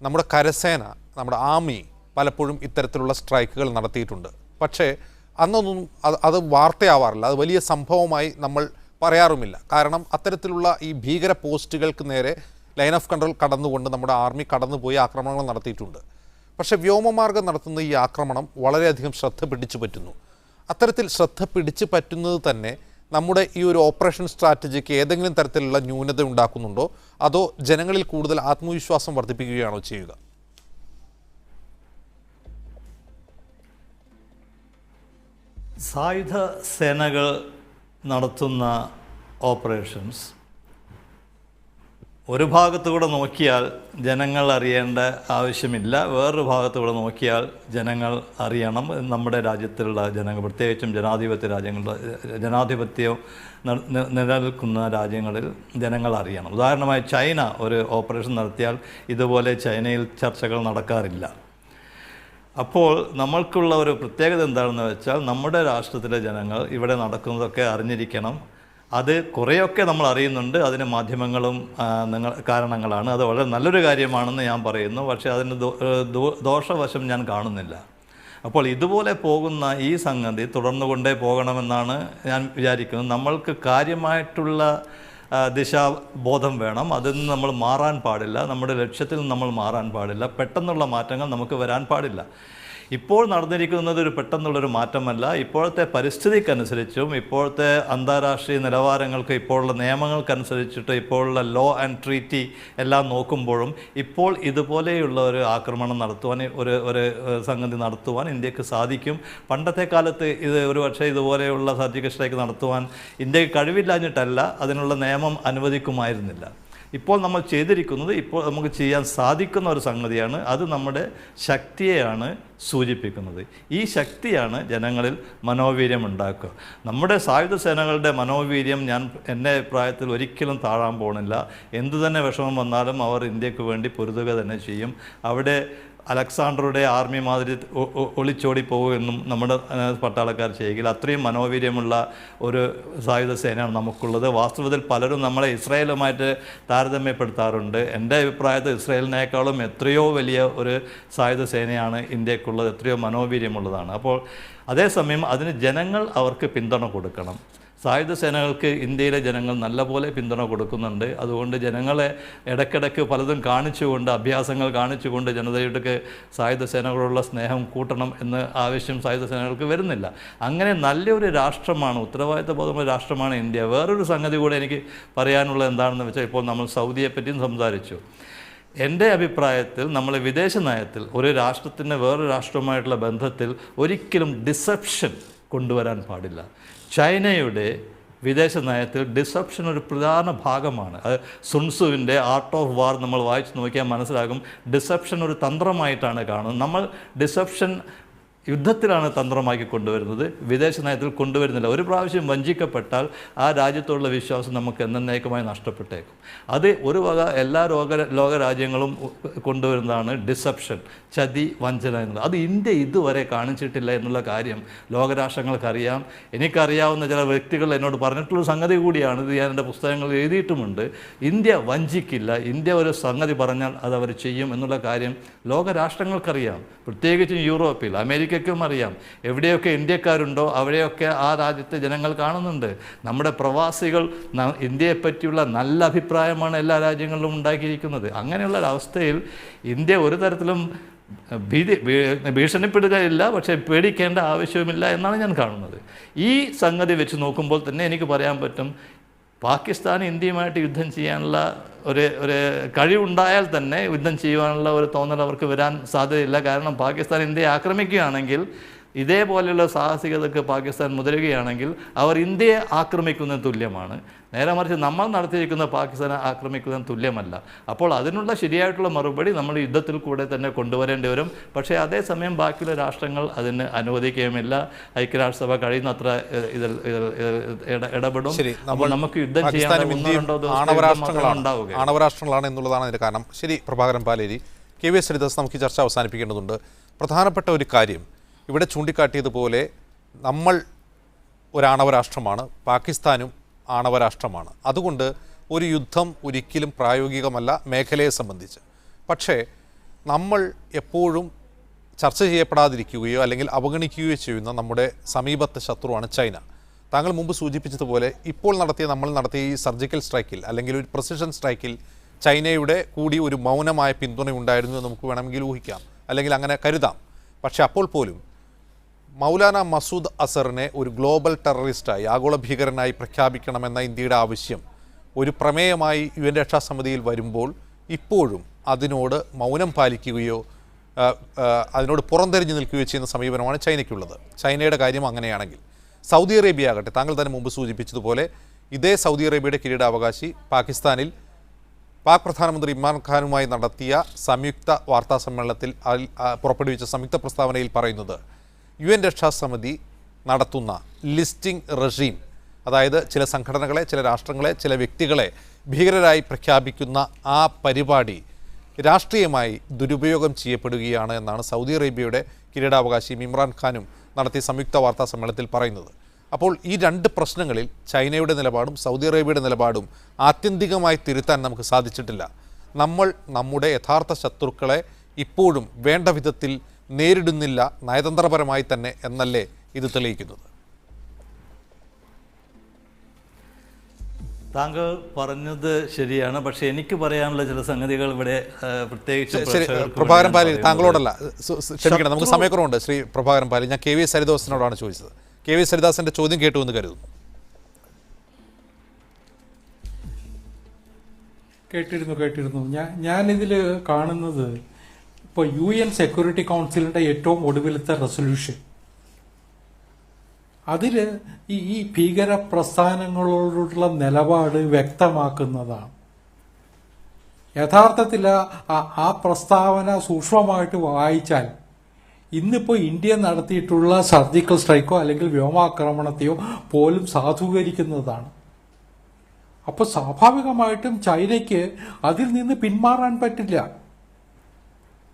നമ്മുടെ കരസേന, നമ്മുടെ ആർമി പലപ്പോഴും ഇത്തരത്തിലുള്ള സ്ട്രൈക്കുകൾ നടത്തിയിട്ടുണ്ട്. പക്ഷേ അന്നൊന്നും അത് വാർത്തയാവാറില്ല, അത് വലിയ സംഭവമായി നമ്മൾ പറയാറുമില്ല. കാരണം അത്തരത്തിലുള്ള ഈ ഭീകര പോസ്റ്റുകൾക്ക് നേരെ ലൈൻ ഓഫ് കൺട്രോൾ കടന്നുകൊണ്ട് നമ്മുടെ ആർമി കടന്നുപോയി ആക്രമണങ്ങൾ നടത്തിയിട്ടുണ്ട്. പക്ഷേ വ്യോമമാർഗം നടത്തുന്ന ഈ ആക്രമണം വളരെയധികം ശ്രദ്ധ പിടിച്ചു പറ്റുന്നു. അത്തരത്തിൽ ശ്രദ്ധ പിടിച്ചു പറ്റുന്നത് തന്നെ നമ്മുടെ ഈ ഒരു ഓപ്പറേഷൻ സ്ട്രാറ്റജിക്ക് ഏതെങ്കിലും തരത്തിലുള്ള ന്യൂനത ഉണ്ടാക്കുന്നുണ്ടോ, അതോ ജനങ്ങളിൽ കൂടുതൽ ആത്മവിശ്വാസം വർദ്ധിപ്പിക്കുകയാണോ ചെയ്യുക? സായുധ സേനകൾ നടത്തുന്ന ഓപ്പറേഷൻസ് ഒരു ഭാഗത്തുകൂടെ നോക്കിയാൽ ജനങ്ങൾ അറിയേണ്ട ആവശ്യമില്ല, വേറൊരു ഭാഗത്തുകൂടെ നോക്കിയാൽ ജനങ്ങൾ അറിയണം. നമ്മുടെ രാജ്യത്തിലുള്ള ജനങ്ങൾ, പ്രത്യേകിച്ചും ജനാധിപത്യം നിലനിൽക്കുന്ന രാജ്യങ്ങളിൽ ജനങ്ങൾ അറിയണം. ഉദാഹരണമായി ചൈന ഒരു ഓപ്പറേഷൻ നടത്തിയാൽ ഇതുപോലെ ചൈനയിൽ ചർച്ചകൾ നടക്കാറില്ല. അപ്പോൾ നമ്മൾക്കുള്ള ഒരു പ്രത്യേകത എന്താണെന്ന് വെച്ചാൽ, നമ്മുടെ രാഷ്ട്രത്തിലെ ജനങ്ങൾ ഇവിടെ നടക്കുന്നതൊക്കെ അറിഞ്ഞിരിക്കണം. അത് കുറേയൊക്കെ നമ്മൾ അറിയുന്നുണ്ട്, അതിന് മാധ്യമങ്ങളും കാരണങ്ങളാണ്. അത് വളരെ നല്ലൊരു കാര്യമാണെന്ന് ഞാൻ പറയുന്നു, പക്ഷേ അതിന് ദോഷവശം ഞാൻ കാണുന്നില്ല. അപ്പോൾ ഇതുപോലെ പോകുന്ന ഈ സംഗതി തുടർന്നുകൊണ്ടേ പോകണമെന്നാണ് ഞാൻ വിചാരിക്കുന്നത്. നമ്മൾക്ക് കാര്യമായിട്ടുള്ള ദിശാബോധം വേണം. അതിൽ നിന്ന് നമ്മൾ മാറാൻ പാടില്ല, നമ്മുടെ ലക്ഷ്യത്തിൽ നിന്ന് നമ്മൾ മാറാൻ പാടില്ല. പെട്ടെന്നുള്ള മാറ്റങ്ങൾ നമുക്ക് വരാൻ പാടില്ല. ഇപ്പോൾ നടന്നിരിക്കുന്നത് ഒരു പെട്ടെന്നുള്ളൊരു മാറ്റമല്ല. ഇപ്പോഴത്തെ പരിസ്ഥിതിക്കനുസരിച്ചും ഇപ്പോഴത്തെ അന്താരാഷ്ട്രീയ നിലവാരങ്ങൾക്ക്, ഇപ്പോഴുള്ള നിയമങ്ങൾക്കനുസരിച്ചിട്ട്, ഇപ്പോഴുള്ള ലോ ആൻഡ് ട്രീറ്റി എല്ലാം നോക്കുമ്പോഴും ഇപ്പോൾ ഇതുപോലെയുള്ള ഒരു ആക്രമണം നടത്തുവാൻ, ഒരു സംഗതി നടത്തുവാൻ ഇന്ത്യക്ക് സാധിക്കും. പണ്ടത്തെ കാലത്ത് ഒരു പക്ഷേ ഇതുപോലെയുള്ള സർജിക്കൽ സ്ട്രൈക്ക് നടത്തുവാൻ ഇന്ത്യക്ക് കഴിവില്ലാഞ്ഞിട്ടല്ല, അതിനുള്ള നിയമം അനുവദിക്കുമായിരുന്നില്ല. ഇപ്പോൾ നമ്മൾ ചെയ്തിരിക്കുന്നത് ഇപ്പോൾ നമുക്ക് ചെയ്യാൻ സാധിക്കുന്ന ഒരു സംഗതിയാണ്. അത് നമ്മുടെ ശക്തിയെയാണ് സൂചിപ്പിക്കുന്നത്. ഈ ശക്തിയാണ് ജനങ്ങളിൽ മനോവീര്യം ഉണ്ടാക്കുക. നമ്മുടെ സായുധ സേനകളുടെ മനോവീര്യം എൻ്റെ അഭിപ്രായത്തിൽ ഒരിക്കലും താഴാൻ പോകുന്നില്ല. എന്തു തന്നെ വിഷമം വന്നാലും അവർ ഇന്ത്യക്ക് വേണ്ടി പൊരുതുക തന്നെ ചെയ്യും. അവിടെ അലക്സാണ്ടറുടെ ആർമി മാതിരി ഒളിച്ചോടി പോകുമെന്നും നമ്മുടെ പട്ടാളക്കാർ ചെയ്യുകയില്ല. അത്രയും മനോവീര്യമുള്ള ഒരു സായുധ സേനയാണ് നമുക്കുള്ളത്. വാസ്തവത്തിൽ പലരും നമ്മളെ ഇസ്രായേലുമായിട്ട് താരതമ്യപ്പെടുത്താറുണ്ട്. എൻ്റെ അഭിപ്രായത്തിൽ ഇസ്രായേലിനേക്കാളും എത്രയോ വലിയ ഒരു സായുധ സേനയാണ് ഇന്ത്യക്കുള്ളത്, എത്രയോ മനോവീര്യമുള്ളതാണ്. അപ്പോൾ അതേസമയം അതിന് ജനങ്ങൾ അവർക്ക് പിന്തുണ കൊടുക്കണം. സായുധ സേനകൾക്ക് ഇന്ത്യയിലെ ജനങ്ങൾ നല്ലപോലെ പിന്തുണ കൊടുക്കുന്നുണ്ട്. അതുകൊണ്ട് ജനങ്ങളെ ഇടയ്ക്കിടയ്ക്ക് പലതും കാണിച്ചുകൊണ്ട്, അഭ്യാസങ്ങൾ കാണിച്ചുകൊണ്ട് ജനതയുടെ സായുധ സേനകളോടുള്ള സ്നേഹം കൂട്ടണം എന്ന് ആവശ്യം സായുധ സേനകൾക്ക് വരുന്നില്ല. അങ്ങനെ നല്ലൊരു രാഷ്ട്രമാണ്, ഉത്തരവാദിത്തബോധമുള്ള രാഷ്ട്രമാണ് ഇന്ത്യ. വേറൊരു സംഗതി കൂടെ എനിക്ക് പറയാനുള്ളത് എന്താണെന്ന് വെച്ചാൽ, ഇപ്പോൾ നമ്മൾ സൗദിയെ പറ്റിയും സംസാരിച്ചു. എൻ്റെ അഭിപ്രായത്തിൽ നമ്മൾ വിദേശ നയത്തിൽ ഒരു രാഷ്ട്രത്തിൻ്റെ വേറൊരു രാഷ്ട്രവുമായിട്ടുള്ള ബന്ധത്തിൽ ഒരിക്കലും ഡിസെപ്ഷൻ കൊണ്ടുവരാൻ പാടില്ല. ചൈനയുടെ വിദേശ നയത്തിൽ ഡിസെപ്ഷൻ ഒരു പ്രധാന ഭാഗമാണ്. അത് സുൻസുവിൻ്റെ ആർട്ട് ഓഫ് വാർ നമ്മൾ വായിച്ച് നോക്കിയാൽ മനസ്സിലാകും. ഡിസെപ്ഷൻ ഒരു തന്ത്രമായിട്ടാണ് കാണുന്നത്. നമ്മൾ ഡിസെപ്ഷൻ യുദ്ധത്തിലാണ് തന്ത്രമാക്കി കൊണ്ടുവരുന്നത്, വിദേശ നയത്തിൽ കൊണ്ടുവരുന്നില്ല. ഒരു പ്രാവശ്യം വഞ്ചിക്കപ്പെട്ടാൽ ആ രാജ്യത്തോടുള്ള വിശ്വാസം നമുക്ക് എന്നേക്കുമായി നഷ്ടപ്പെട്ടേക്കും. അത് ഒരു വക എല്ലാ ലോക രാജ്യങ്ങളും കൊണ്ടുവരുന്നതാണ് ഡിസെപ്ഷൻ, ചതി, വഞ്ചന എന്നുള്ളത്. അത് ഇന്ത്യ ഇതുവരെ കാണിച്ചിട്ടില്ല എന്നുള്ള കാര്യം ലോകരാഷ്ട്രങ്ങൾക്കറിയാം. എനിക്കറിയാവുന്ന ചില വ്യക്തികൾ എന്നോട് പറഞ്ഞിട്ടുള്ള സംഗതി കൂടിയാണ്. ഇത് ഞാൻ എൻ്റെ പുസ്തകങ്ങളിൽ എഴുതിയിട്ടുമുണ്ട്. ഇന്ത്യ വഞ്ചിക്കില്ല. ഇന്ത്യ ഒരു സംഗതി പറഞ്ഞാൽ അത് അവർ ചെയ്യും എന്നുള്ള കാര്യം ലോകരാഷ്ട്രങ്ങൾക്കറിയാം. പ്രത്യേകിച്ചും യൂറോപ്പിൽ, അമേരിക്കയ്ക്കും അറിയാം. എവിടെയൊക്കെ ഇന്ത്യക്കാരുണ്ടോ അവിടെയൊക്കെ ആ രാജ്യത്തെ ജനങ്ങൾ കാണുന്നുണ്ട്. നമ്മുടെ പ്രവാസികൾ ഇന്ത്യയെപ്പറ്റിയുള്ള നല്ല അഭിപ്രായമാണ് എല്ലാ രാജ്യങ്ങളിലും ഉണ്ടാക്കിയിരിക്കുന്നത്. അങ്ങനെയുള്ള ഒരവസ്ഥയിൽ ഇന്ത്യ ഒരു തരത്തിലും ഭീഷണിപ്പെടുകയില്ല, പക്ഷേ പേടിക്കേണ്ട ആവശ്യവുമില്ല എന്നാണ് ഞാൻ കാണുന്നത്. ഈ സംഗതി വെച്ച് നോക്കുമ്പോൾ തന്നെ എനിക്ക് പറയാൻ പറ്റും, പാകിസ്ഥാൻ ഇന്ത്യയുമായിട്ട് യുദ്ധം ചെയ്യാനുള്ള ഒരു കഴിവുണ്ടായാൽ തന്നെ യുദ്ധം ചെയ്യുവാനുള്ള ഒരു തോന്നൽ അവർക്ക് വരാൻ സാധ്യതയില്ല. കാരണം പാകിസ്ഥാൻ ഇന്ത്യയെ ആക്രമിക്കുകയാണെങ്കിൽ, ഇതേപോലെയുള്ള സാഹസികതയ്ക്ക് പാകിസ്ഥാൻ മുതിരുകയാണെങ്കിൽ അവർ ഇന്ത്യയെ ആക്രമിക്കുന്നതിന് തുല്യമാണ്. നേരെ മറിച്ച് നമ്മൾ നടത്തിയിരിക്കുന്ന പാകിസ്ഥാനെ ആക്രമിക്കുന്നതിന് തുല്യമല്ല. അപ്പോൾ അതിനുള്ള ശരിയായിട്ടുള്ള മറുപടി നമ്മൾ യുദ്ധത്തിൽ കൂടെ തന്നെ കൊണ്ടുവരേണ്ടി വരും. പക്ഷേ അതേസമയം ബാക്കിയുള്ള രാഷ്ട്രങ്ങൾ അതിന് അനുവദിക്കുകയുമില്ല. ഐക്യരാഷ്ട്രസഭ കഴിയുന്നത്ര ഇതിൽ ഇടപെടും. അപ്പോൾ നമുക്ക് യുദ്ധം ചെയ്യാൻ ആണവരാഷ്ട്രങ്ങളാണ് എന്നുള്ളതാണ് അതിൻ്റെ കാരണം. ശരി, പ്രഭാകരൻ പാലേരി, KVS ഹരിദാസ്, നമുക്ക് ഈ ചർച്ച അവസാനിപ്പിക്കേണ്ടതുണ്ട്. പ്രധാനപ്പെട്ട ഒരു കാര്യം ഇവിടെ ചൂണ്ടിക്കാട്ടിയതുപോലെ നമ്മൾ ഒരാണവരാഷ്ട്രമാണ്, പാകിസ്ഥാനും ആണവരാഷ്ട്രമാണ്. അതുകൊണ്ട് ഒരു യുദ്ധം ഒരിക്കലും പ്രായോഗികമല്ല മേഖലയെ സംബന്ധിച്ച്. പക്ഷേ നമ്മൾ എപ്പോഴും ചർച്ച ചെയ്യപ്പെടാതിരിക്കുകയോ അല്ലെങ്കിൽ അവഗണിക്കുകയോ ചെയ്യുന്ന നമ്മുടെ സമീപത്തെ ശത്രുവാണ് ചൈന. താങ്കൾ മുമ്പ് സൂചിപ്പിച്ചതുപോലെ ഇപ്പോൾ നമ്മൾ നടത്തിയ ഈ സർജിക്കൽ സ്ട്രൈക്കിൽ അല്ലെങ്കിൽ ഒരു പ്രിസിഷൻ സ്ട്രൈക്കിൽ ചൈനയുടെ കൂടി ഒരു മൗനമായ പിന്തുണ ഉണ്ടായിരുന്നു എന്ന് നമുക്ക് വേണമെങ്കിൽ ഊഹിക്കാം, അല്ലെങ്കിൽ അങ്ങനെ കരുതാം. പക്ഷേ അപ്പോൾ പോലും മൗലാന മസൂദ് അസറിനെ ഒരു ഗ്ലോബൽ ടെററിസ്റ്റായി, ആഗോള ഭീകരനായി പ്രഖ്യാപിക്കണമെന്ന ഇന്ത്യയുടെ ആവശ്യം ഒരു പ്രമേയമായി UN രക്ഷാസമിതിയിൽ വരുമ്പോൾ ഇപ്പോഴും അതിനോട് മൗനം പാലിക്കുകയോ അതിനോട് പുറംതിരിഞ്ഞു നിൽക്കുകയോ ചെയ്യുന്ന സമീപനമാണ് ചൈനയ്ക്കുള്ളത്. ചൈനയുടെ കാര്യം അങ്ങനെയാണെങ്കിൽ സൗദി അറേബ്യ ആകട്ടെ, താങ്കൾ തന്നെ മുമ്പ് സൂചിപ്പിച്ചതുപോലെ ഇതേ സൗദി അറേബ്യയുടെ കിരീടാവകാശി പാകിസ്ഥാനിൽ പാക് പ്രധാനമന്ത്രി ഇമ്രാൻഖാനുമായി നടത്തിയ സംയുക്ത വാർത്താ സമ്മേളനത്തിൽ പുറപ്പെടുവിച്ച സംയുക്ത പ്രസ്താവനയിൽ പറയുന്നത് UN രക്ഷാസമിതി നടത്തുന്ന ലിസ്റ്റിംഗ് റെജീം, അതായത് ചില സംഘടനകളെ, ചില രാഷ്ട്രങ്ങളെ, ചില വ്യക്തികളെ ഭീകരരായി പ്രഖ്യാപിക്കുന്ന ആ പരിപാടി രാഷ്ട്രീയമായി ദുരുപയോഗം ചെയ്യപ്പെടുകയാണ് എന്നാണ് സൗദി അറേബ്യയുടെ കിരീടാവകാശിയും ഇമ്രാൻഖാനും നടത്തിയ സംയുക്ത വാർത്താ സമ്മേളനത്തിൽ പറയുന്നത്. അപ്പോൾ ഈ രണ്ട് പ്രശ്നങ്ങളിൽ ചൈനയുടെ നിലപാടും സൗദി അറേബ്യയുടെ നിലപാടും ആത്യന്തികമായി തിരുത്താൻ നമുക്ക് സാധിച്ചിട്ടില്ല. നമ്മൾ നമ്മുടെ യഥാർത്ഥ ശത്രുക്കളെ ഇപ്പോഴും വേണ്ട വിധത്തിൽ നേരിടുന്നില്ല, നയതന്ത്രപരമായി തന്നെ എന്നല്ലേ ഇത് തെളിയിക്കുന്നത്? താങ്കൾ പറഞ്ഞത് ശരിയാണ്. പക്ഷേ എനിക്ക് പറയാനുള്ള ചില സംഗതികൾ ഇവിടെ പ്രത്യേകിച്ച് പ്രഭാകരൻ പാലേരി, താങ്കളോടല്ല, ക്ഷമിക്കണം, നമുക്ക് സമയക്കുറവുണ്ട്. ശ്രീ പ്രഭാകരൻ പാലേരി, ഞാൻ KVS ഹരിദാസിനോടാണ് ചോദിച്ചത്. KVS ഹരിദാസിൻ്റെ ചോദ്യം കേട്ടു എന്ന് കരുതുന്നു. കേട്ടിരുന്നു. ഞാനിതിൽ കാണുന്നത് ഇപ്പോൾ UN സെക്യൂരിറ്റി കൗൺസിലിൻ്റെ ഏറ്റവും ഒടുവിലത്തെ റെസൊല്യൂഷൻ, അതിൽ ഈ ഭീകര പ്രസ്ഥാനങ്ങളോടുള്ള നിലപാട് വ്യക്തമാക്കുന്നതാണ്. യഥാർത്ഥത്തിൽ ആ പ്രസ്താവന സൂക്ഷ്മമായിട്ട് വായിച്ചാൽ ഇന്നിപ്പോൾ ഇന്ത്യ നടത്തിയിട്ടുള്ള സർജിക്കൽ സ്ട്രൈക്കോ അല്ലെങ്കിൽ വ്യോമാക്രമണത്തെയോ പോലും സാധൂകരിക്കുന്നതാണ്. അപ്പോൾ സ്വാഭാവികമായിട്ടും ചൈനയ്ക്ക് അതിൽ നിന്ന് പിന്മാറാൻ പറ്റില്ല.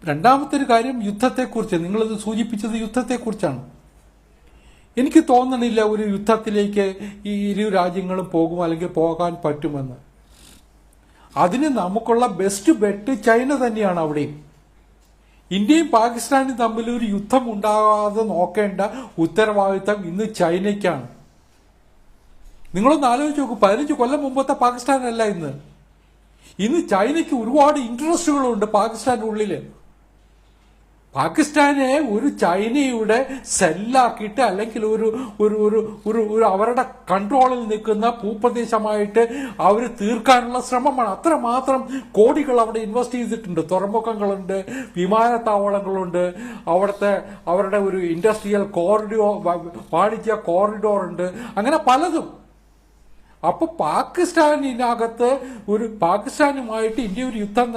രണ്ടാമത്തെ ഒരു കാര്യം യുദ്ധത്തെക്കുറിച്ച്, നിങ്ങളിത് സൂചിപ്പിച്ചത് യുദ്ധത്തെക്കുറിച്ചാണ്. എനിക്ക് തോന്നണില്ല ഒരു യുദ്ധത്തിലേക്ക് ഈ ഇരു രാജ്യങ്ങളും പോകും അല്ലെങ്കിൽ പോകാൻ പറ്റുമെന്ന്. അതിന് നമുക്കുള്ള ബെസ്റ്റ് ബെറ്റ് ചൈന തന്നെയാണ്. അവിടെയും ഇന്ത്യയും പാകിസ്ഥാനും തമ്മിൽ ഒരു യുദ്ധം ഉണ്ടാകാതെ നോക്കേണ്ട ഉത്തരവാദിത്തം ഇന്ന് ചൈനയ്ക്കാണ്. നിങ്ങളൊന്ന് ആലോചിച്ച് നോക്കൂ, 15 കൊല്ലം മുമ്പത്തെ പാകിസ്ഥാനല്ല ഇന്ന് ചൈനയ്ക്ക് ഒരുപാട് ഇൻട്രസ്റ്റുകളുണ്ട് പാകിസ്ഥാൻ്റെ ഉള്ളിൽ. പാകിസ്ഥാനെ ഒരു ചൈനയുടെ സെല്ലാക്കിയിട്ട് അല്ലെങ്കിൽ ഒരു ഒരു ഒരു ഒരു അവരുടെ കൺട്രോളിൽ നിൽക്കുന്ന ഭൂപ്രദേശമായിട്ട് അവർ തീർക്കാനുള്ള ശ്രമമാണ്. അത്രമാത്രം കോടികൾ അവിടെ ഇൻവെസ്റ്റ് ചെയ്തിട്ടുണ്ട്. തുറമുഖങ്ങളുണ്ട്, വിമാനത്താവളങ്ങളുണ്ട്, അവരുടെ ഒരു ഇൻഡസ്ട്രിയൽ കോറിഡോർ, വാണിജ്യ കോറിഡോർ ഉണ്ട്, അങ്ങനെ പലതും. അപ്പോൾ പാകിസ്ഥാനുമായിട്ട് ഇന്ത്യ ഒരു യുദ്ധം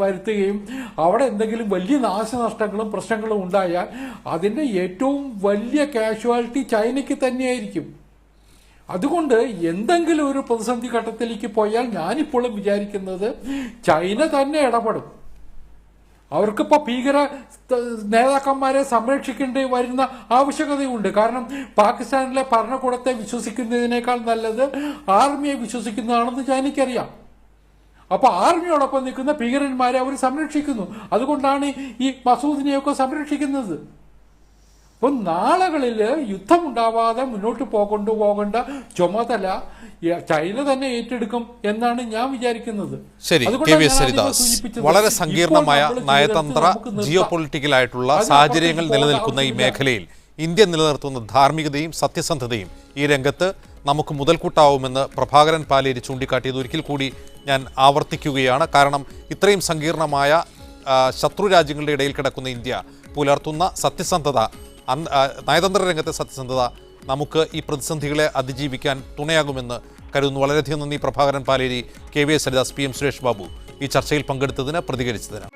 വരുത്തുകയും അവിടെ എന്തെങ്കിലും വലിയ നാശനഷ്ടങ്ങളും പ്രശ്നങ്ങളും ഉണ്ടായാൽ അതിൻ്റെ ഏറ്റവും വലിയ കാഷ്വാലിറ്റി ചൈനയ്ക്ക് തന്നെയായിരിക്കും. അതുകൊണ്ട് എന്തെങ്കിലും ഒരു പ്രതിസന്ധി ഘട്ടത്തിലേക്ക് പോയാൽ ഞാനിപ്പോഴും വിചാരിക്കുന്നത് ചൈന തന്നെ ഇടപെടും. അവർക്കിപ്പോൾ ഭീകര നേതാക്കന്മാരെ സംരക്ഷിക്കേണ്ടി വരുന്ന ആവശ്യകതയുണ്ട്. കാരണം പാകിസ്ഥാനിലെ ഭരണകൂടത്തെ വിശ്വസിക്കുന്നതിനേക്കാൾ നല്ലത് ആർമിയെ വിശ്വസിക്കുന്നതാണെന്ന് ചൈനയ്ക്കറിയാം. അപ്പോൾ ആർമിയോടൊപ്പം നിൽക്കുന്ന ഭീകരന്മാരെ അവർ സംരക്ഷിക്കുന്നു. അതുകൊണ്ടാണ് ഈ മസൂദിനെയൊക്കെ സംരക്ഷിക്കുന്നത്. അപ്പോൾ നാളുകളിൽ യുദ്ധമുണ്ടാവാതെ മുന്നോട്ട് കൊണ്ടുപോകേണ്ട ചുമതല ചൈന തന്നെ ഏറ്റെടുക്കും എന്നാണ് ഞാൻ വിചാരിക്കുന്നത്. ശരി, KVS ഹരിദാസ്, വളരെ സങ്കീർണമായ നയതന്ത്ര ജിയോ പൊളിറ്റിക്കലായിട്ടുള്ള സാഹചര്യങ്ങൾ നിലനിൽക്കുന്ന ഈ മേഖലയിൽ ഇന്ത്യ നിലനിർത്തുന്ന ധാർമ്മികതയും സത്യസന്ധതയും ഈ രംഗത്ത് നമുക്ക് മുതൽക്കൂട്ടാവുമെന്ന് പ്രഭാകരൻ പാലേരി ചൂണ്ടിക്കാട്ടിയത് ഒരിക്കൽ കൂടി ഞാൻ ആവർത്തിക്കുകയാണ്. കാരണം ഇത്രയും സങ്കീർണമായ ശത്രു രാജ്യങ്ങളുടെ ഇടയിൽ കിടക്കുന്ന ഇന്ത്യ പുലർത്തുന്ന സത്യസന്ധത, നയതന്ത്ര രംഗത്തെ സത്യസന്ധത നമുക്ക് ഈ പ്രതിസന്ധികളെ അതിജീവിക്കാൻ തുണയാകുമെന്ന് കരുതുന്നു. വളരെയധികം നന്ദി പ്രഭാകരൻ പാലേരി, KVS ഹരിദാസ്, PM സുരേഷ് ബാബു ഈ ചർച്ചയിൽ പങ്കെടുത്തതിന്, പ്രതികരിച്ചതിന്.